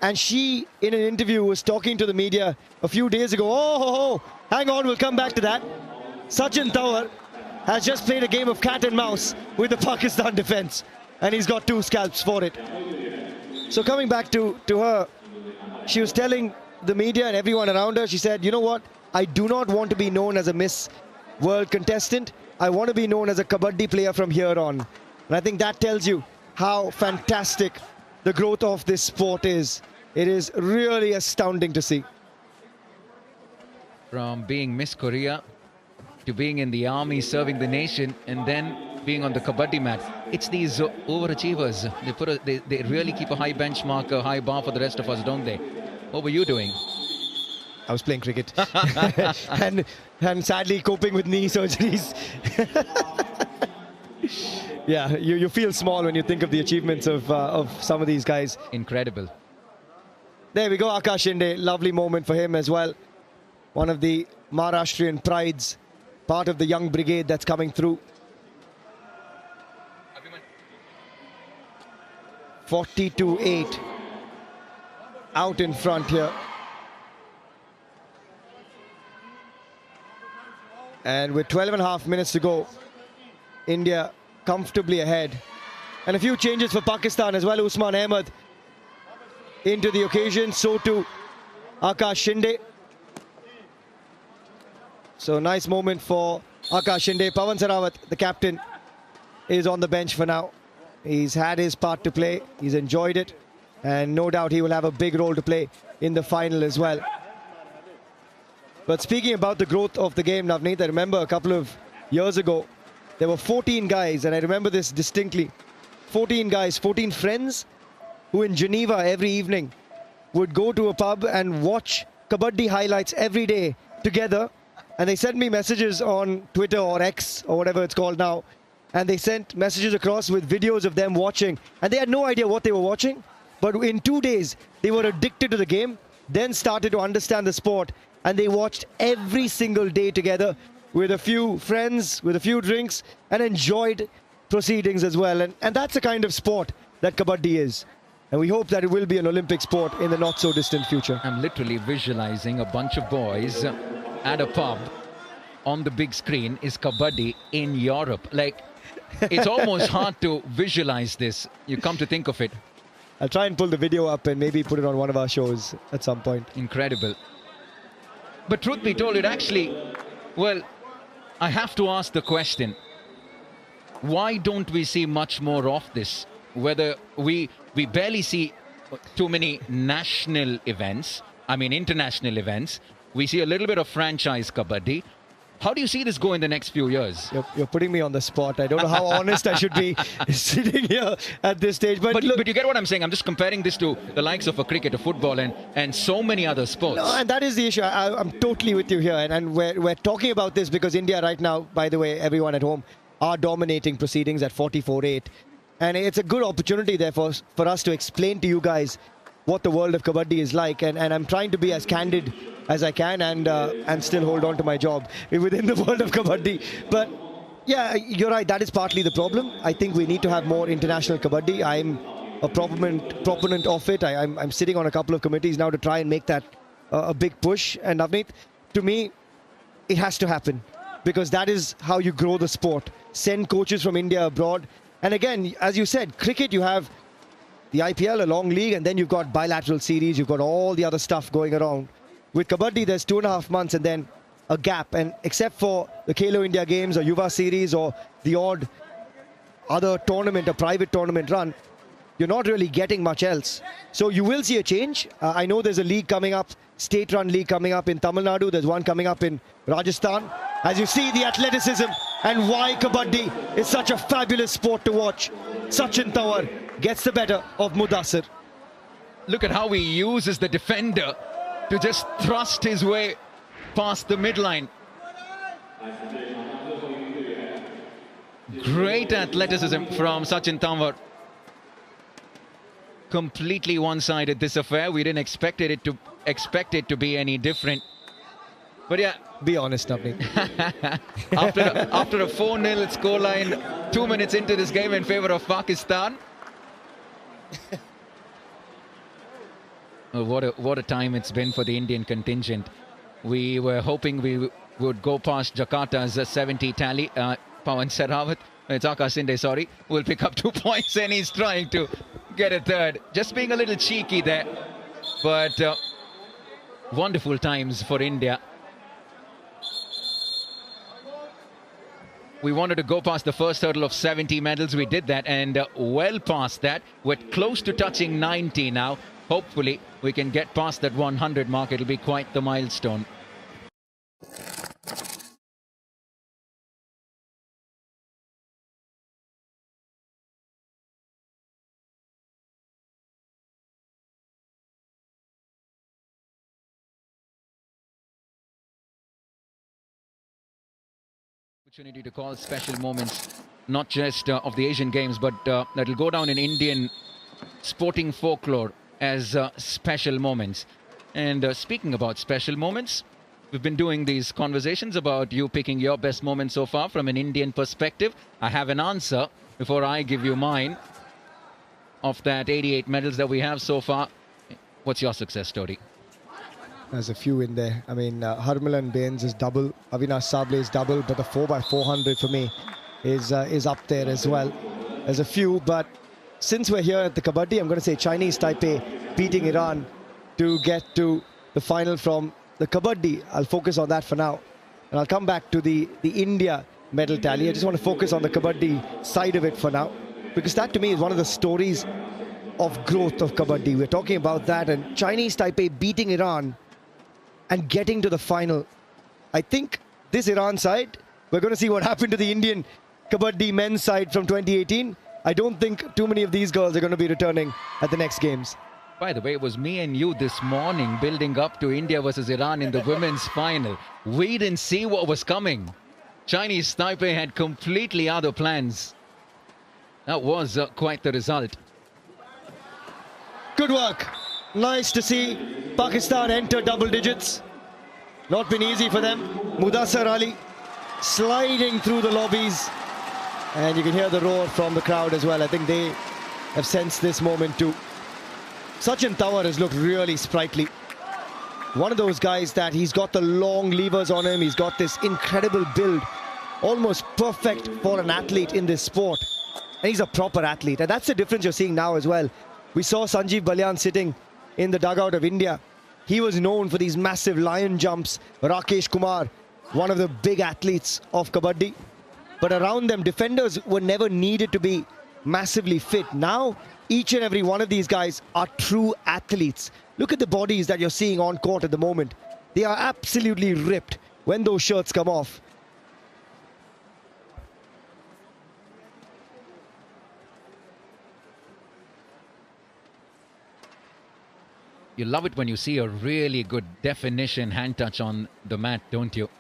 And she, in an interview, was talking to the media a few days ago. Hang on, we'll come back to that. Sachin Tawar has just played a game of cat and mouse with the Pakistan defense, and he's got 2 scalps for it. So coming back to her, she was telling the media and everyone around her, she said, you know what? I do not want to be known as a Miss World contestant. I want to be known as a Kabaddi player from here on. And I think that tells you how fantastic the growth of this sport is. It is really astounding to see. From being Miss Korea to being in the army, serving the nation, and then being on the Kabaddi mat. It's these overachievers. They really keep a high benchmark, a high bar for the rest of us, don't they? What were you doing? I was playing cricket. and sadly coping with knee surgeries. Yeah, you feel small when you think of the achievements of some of these guys. Incredible. There we go, Akash Shinde. Lovely moment for him as well. One of the Maharashtrian prides, part of the young brigade that's coming through. 40-8. Out in front here. And with 12.5 minutes to go, India comfortably ahead. And a few changes for Pakistan as well. Usman Ahmed into the occasion. So too Akash Shinde. So nice moment for Akash Shinde. Pawan Sarawat, the captain, is on the bench for now. He's had his part to play. He's enjoyed it. And no doubt he will have a big role to play in the final as well. But speaking about the growth of the game, Navneet, I remember a couple of years ago, there were 14 guys, and I remember this distinctly. 14 guys, 14 friends, who in Geneva every evening would go to a pub and watch Kabaddi highlights every day together. And they sent me messages on Twitter or X or whatever it's called now. And they sent messages across with videos of them watching. And they had no idea what they were watching. But in 2 days, they were addicted to the game, then started to understand the sport. And they watched every single day together with a few friends, with a few drinks, and enjoyed proceedings as well. And that's the kind of sport that Kabaddi is. And we hope that it will be an Olympic sport in the not-so-distant future. I'm literally visualizing a bunch of boys at a pub on the big screen is Kabaddi in Europe. Like, it's almost hard to visualize this. You come to think of it. I'll try and pull the video up and maybe put it on one of our shows at some point. Incredible. But truth be told, it actually, well, I have to ask the question, why don't we see much more of this? Whether we barely see too many national events, I mean international events. We see a little bit of franchise kabaddi. How do you see this go in the next few years? You're putting me on the spot. I don't know how honest I should be sitting here at this stage. But look, but you get what I'm saying. I'm just comparing this to the likes of a cricket, a football, and so many other sports. No, and that is the issue. I'm totally with you here. And we're talking about this because India right now, by the way, everyone at home, are dominating proceedings at 44-8. And it's a good opportunity there for us to explain to you guys what the world of kabaddi is like, and I'm trying to be as candid as I can and still hold on to my job within the world of kabaddi. But yeah, you're right, that is partly the problem. I think we need to have more international kabaddi. I'm a proponent of it. I'm sitting on a couple of committees now to try and make that a big push. And Navneet, to me, it has to happen because that is how you grow the sport. Send coaches from India abroad. And again, as you said, cricket, you have the IPL, a long league, and then you've got bilateral series, you've got all the other stuff going around. With kabaddi, there's 2.5 months and then a gap. And except for the Khelo India Games or Yuva Series or the odd other tournament, a private tournament run, you're not really getting much else. So you will see a change. I know there's a league coming up, state-run league coming up in Tamil Nadu. There's one coming up in Rajasthan. As you see, the athleticism and why kabaddi is such a fabulous sport to watch. Sachin Tawar gets the better of Mudassir. Look at how he uses the defender to just thrust his way past the midline. Great athleticism from Sachin Tawar. Completely one-sided this affair. We didn't expect it to be any different. But yeah, be honest, Navneet. after a 4-0 scoreline, 2 minutes into this game in favor of Pakistan. Oh, what a time it's been for the Indian contingent. We were hoping we would go past Jakarta's 70 tally. Pawan Sehrawat, it's Akash Sinde, sorry, will pick up 2 points and he's trying to get a third. Just being a little cheeky there. But wonderful times for India. We wanted to go past the first hurdle of 70 medals. We did that, and well past that. We're close to touching 90 now. Hopefully, we can get past that 100 mark. It'll be quite the milestone. Opportunity to call special moments, not just of the Asian Games, but that'll go down in Indian sporting folklore as special moments. And speaking about special moments, we've been doing these conversations about you picking your best moment so far from an Indian perspective. I have an answer before I give you mine. Of that 88 medals that we have so far, what's your success story? There's a few in there. I mean, Harmilan Bains is double, Avinash Sable is double, but the 4x400 for me is up there as well. There's a few, but since we're here at the Kabaddi, I'm going to say Chinese Taipei beating Iran to get to the final from the Kabaddi. I'll focus on that for now. And I'll come back to the India medal tally. I just want to focus on the Kabaddi side of it for now, because that to me is one of the stories of growth of Kabaddi. We're talking about that, and Chinese Taipei beating Iran and getting to the final. I think this Iran side, we're going to see what happened to the Indian Kabaddi men's side from 2018. I don't think too many of these girls are going to be returning at the next games. By the way, it was me and you this morning building up to India versus Iran in the women's final. We didn't see what was coming. Chinese Taipei had completely other plans. That was quite the result. Good work. Nice to see Pakistan enter double digits. Not been easy for them. Mudassir Ali sliding through the lobbies. And you can hear the roar from the crowd as well. I think they have sensed this moment too. Sachin Tawar has looked really sprightly. One of those guys that he's got the long levers on him. He's got this incredible build. Almost perfect for an athlete in this sport. And he's a proper athlete. And that's the difference you're seeing now as well. We saw Sanjeev Balyan sitting in the dugout of India. He was known for these massive lion jumps. Rakesh Kumar one of the big athletes of Kabaddi. But around them, defenders were never needed to be massively fit. Now, each and every one of these guys are true athletes. Look at the bodies that you're seeing on court at the moment. They are absolutely ripped when those shirts come off. You love it when you see a really good definition hand touch on the mat, don't you?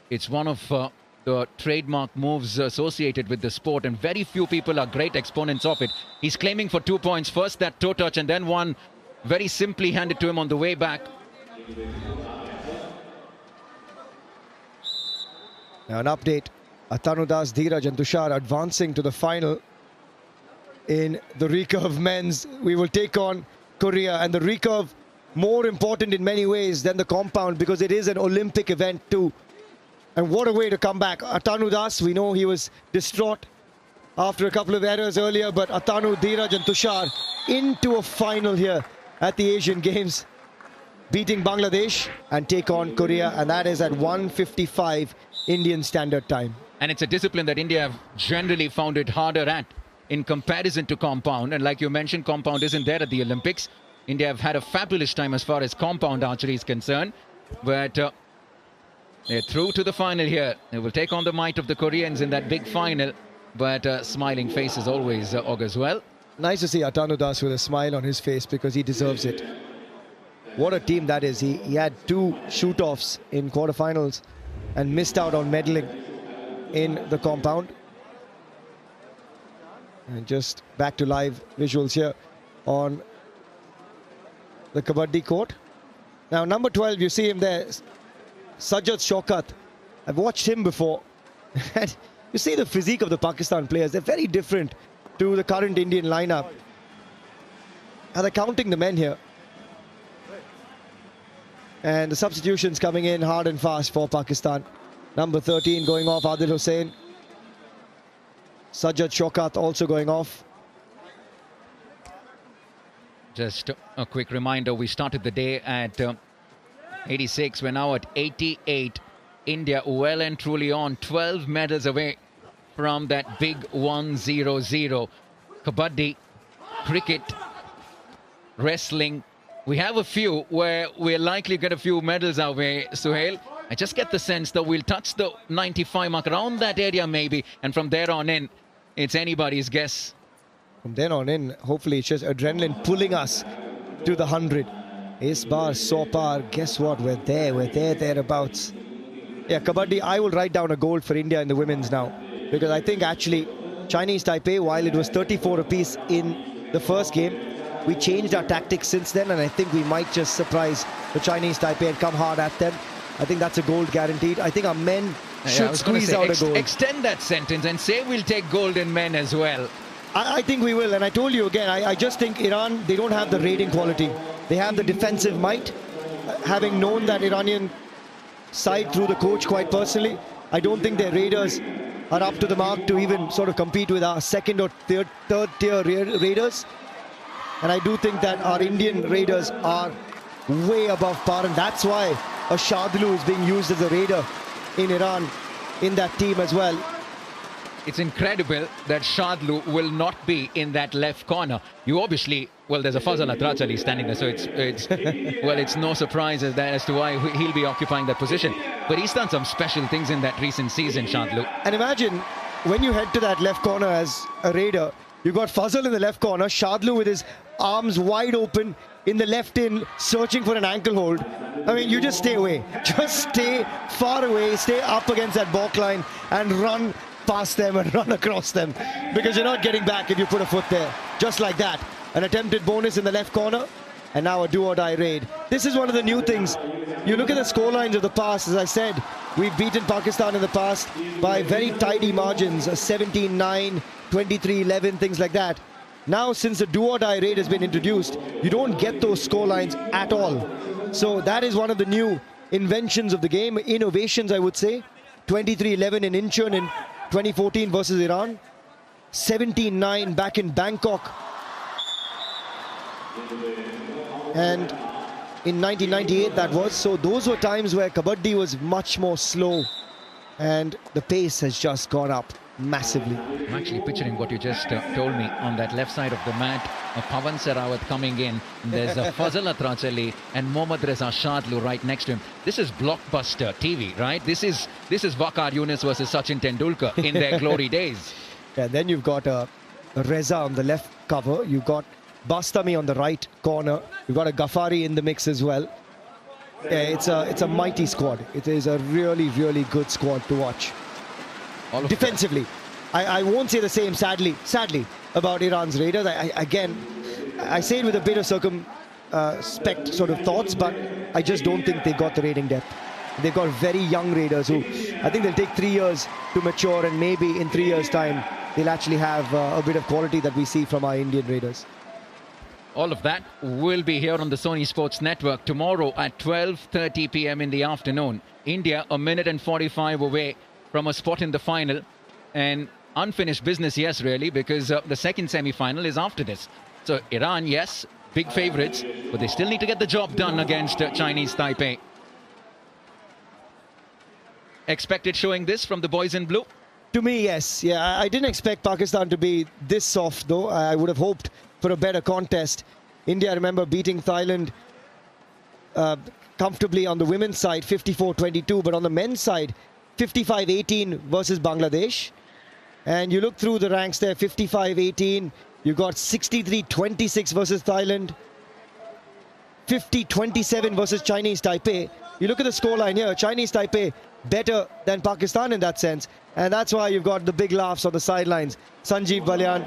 It's one of the trademark moves associated with the sport, and very few people are great exponents of it. He's claiming for 2 points. First that toe touch, and then one very simply handed to him on the way back. Now an update. Atanu Das, Dheeraj and Tushar advancing to the final. In the recurve men's, we will take on Korea, and the recurve more important in many ways than the compound because it is an Olympic event too. And what a way to come back. Atanu Das, we know he was distraught after a couple of errors earlier, but Atanu, Dheeraj and Tushar into a final here at the Asian Games, beating Bangladesh and take on Korea, and that is at 1:55 Indian Standard Time. And it's a discipline that India have generally found it harder at in comparison to compound. And like you mentioned, compound isn't there at the Olympics. India have had a fabulous time as far as compound archery is concerned. But they're through to the final here. They will take on the might of the Koreans in that big final. But smiling face as always augurs well. Nice to see Atanu Das with a smile on his face because he deserves it. What a team that is. He had 2 shoot-offs in quarterfinals and missed out on medaling in the compound. And just back to live visuals here on the Kabaddi court. Now number 12, you see him there, Sajjad Shaukat. I've watched him before. And you see the physique of the Pakistan players. They're very different to the current Indian lineup. And they're counting the men here. And the substitutions coming in hard and fast for Pakistan. Number 13 going off, Adil Hussain. Sajjad Shaukat also going off. Just a quick reminder, we started the day at 86. We're now at 88. India well and truly on, 12 medals away from that big 1-0-0. Kabaddi, cricket, wrestling. We have a few where we're likely to get a few medals our way, Suhail. I just get the sense that we'll touch the 95 mark around that area maybe, and from there on in, it's anybody's guess. From then on in, hopefully it's just adrenaline pulling us to the 100. Is bar, so par, guess what? We're there, thereabouts. Yeah, Kabaddi, I will write down a gold for India in the women's now. Because I think actually, Chinese Taipei, while it was 34 apiece in the first game, we changed our tactics since then, and I think we might just surprise the Chinese Taipei and come hard at them. I think that's a gold guaranteed. I think our men should squeeze out a gold. Extend that sentence and say we'll take gold in men as well. I think we will, and I told you again, I just think Iran, they don't have the raiding quality. They have the defensive might. Having known that Iranian side through the coach quite personally, I don't think their raiders are up to the mark to even sort of compete with our second or third tier raiders. And I do think that our Indian raiders are way above par, and that's why a Shadlu is being used as a raider in Iran in that team as well. It's incredible that Shadlu will not be in that left corner. You obviously, well, there's a Fazal Atrachali standing there, so it's no surprise as to why he'll be occupying that position. But he's done some special things in that recent season, Shadlu. And imagine when you head to that left corner as a raider, you've got Fazal in the left corner, Shadlu with his arms wide open in the left in, searching for an ankle hold. I mean, you just stay away. Just stay far away, stay up against that balk line and run past them and run across them, because you're not getting back if you put a foot there. Just like that. An attempted bonus in the left corner, and now a do-or-die raid. This is one of the new things. You look at the score lines of the past. As I said, we've beaten Pakistan in the past by very tidy margins, 17-9, 23-11, things like that. Now, since the do-or-die raid has been introduced, you don't get those score lines at all. So that is one of the new inventions of the game, innovations, I would say. 23-11 in Incheon in 2014 versus Iran. 17-9 back in Bangkok. And in 1998 that was. So those were times where Kabaddi was much more slow and the pace has just gone up massively. I'm actually picturing what you just told me on that left side of the mat. Pavan Sehrawat coming in. There's Fazal Atrachali and Mohammad Reza Shadlu right next to him. This is blockbuster TV, right? This is Waqar Yunus versus Sachin Tendulkar in their glory days. Yeah, then you've got Reza on the left cover. You've got Bastami on the right corner. You've got a Ghaffari in the mix as well. Yeah, it's a mighty squad. It is a really, really good squad to watch. Defensively, I won't say the same, sadly, about Iran's Raiders. I say it with a bit of circumspect sort of thoughts, but I just don't think they got the raiding depth. They've got very young Raiders who I think they'll take 3 years to mature, and maybe in 3 years' time they'll actually have a bit of quality that we see from our Indian Raiders. All of that will be here on the Sony Sports Network tomorrow at 12:30 p.m. in the afternoon. India a minute and 45 away from a spot in the final, and unfinished business, yes, really, because the second semi-final is after this. So Iran, yes, big favourites, but they still need to get the job done against Chinese Taipei. Expected showing this from the boys in blue? To me, yes. Yeah, I didn't expect Pakistan to be this soft, though. I would have hoped for a better contest. India, I remember beating Thailand comfortably on the women's side, 54-22, but on the men's side, 55-18 versus Bangladesh. And you look through the ranks there, 55-18. You got 63-26 versus Thailand, 50-27 versus Chinese Taipei. You look at the scoreline here, Chinese Taipei better than Pakistan in that sense. And that's why you've got the big laughs on the sidelines. Sanjeev Balyan,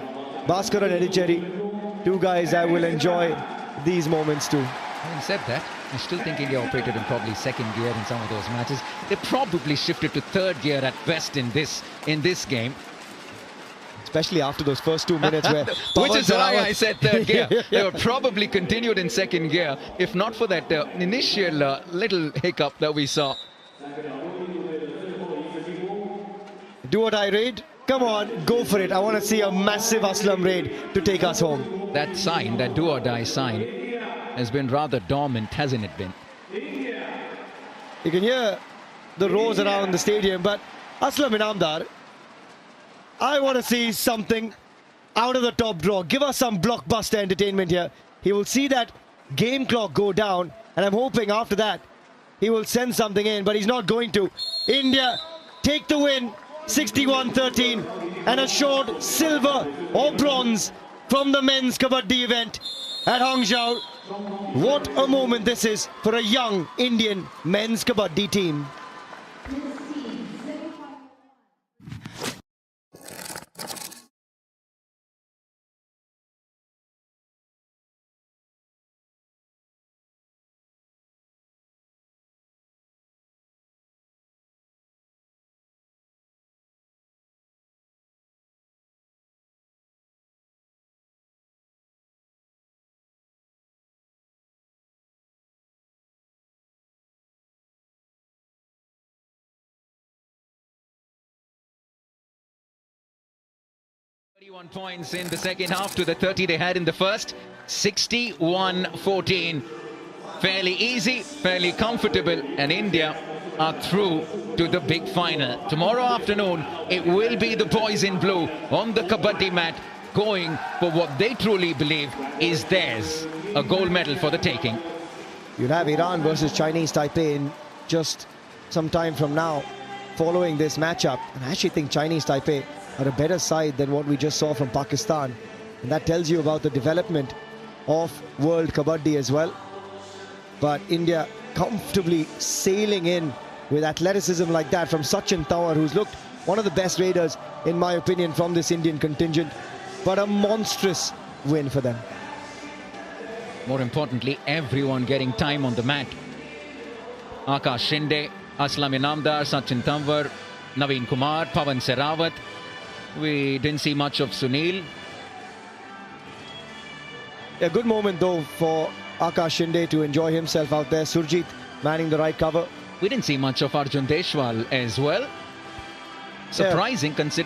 Bhaskaran Edicheri, two guys I will enjoy these moments too. Having said that, I still think India operated in probably second gear in some of those matches. They probably shifted to third gear at best in this game. Especially after those first 2 minutes where... Which is why I said third gear. They were probably continued in second gear, if not for that initial little hiccup that we saw. Do what I raid? Come on, go for it. I want to see a massive Aslam raid to take us home. That sign, that do or die sign, has been rather dormant, hasn't it been? You can hear the roars around the stadium, but Aslam Inamdar, I want to see something out of the top draw. Give us some blockbuster entertainment here. He will see that game clock go down, and I'm hoping after that he will send something in, but he's not going to. India take the win, 61-13, and assured silver or bronze from the men's Kabaddi event at Hangzhou. What a moment this is for a young Indian men's Kabaddi team. Points in the second half to the 30 they had in the first. 61-14. Fairly easy, fairly comfortable, and India are through to the big final. Tomorrow afternoon, it will be the boys in blue on the Kabaddi mat, going for what they truly believe is theirs, a gold medal for the taking. You'll have Iran versus Chinese Taipei in just some time from now following this matchup. And I actually think Chinese Taipei are a better side than what we just saw from Pakistan. And that tells you about the development of World Kabaddi as well. But India comfortably sailing in with athleticism like that from Sachin Tawar, who's looked one of the best raiders, in my opinion, from this Indian contingent. But a monstrous win for them. More importantly, everyone getting time on the mat. Akash Shinde, Aslam Inamdar, Sachin Tawar, Naveen Kumar, Pavan Sehrawat. We didn't see much of Sunil. A good moment though for Akash Shinde to enjoy himself out there. Surjit manning the right cover. We didn't see much of Arjun Deshwal as well. Surprising considering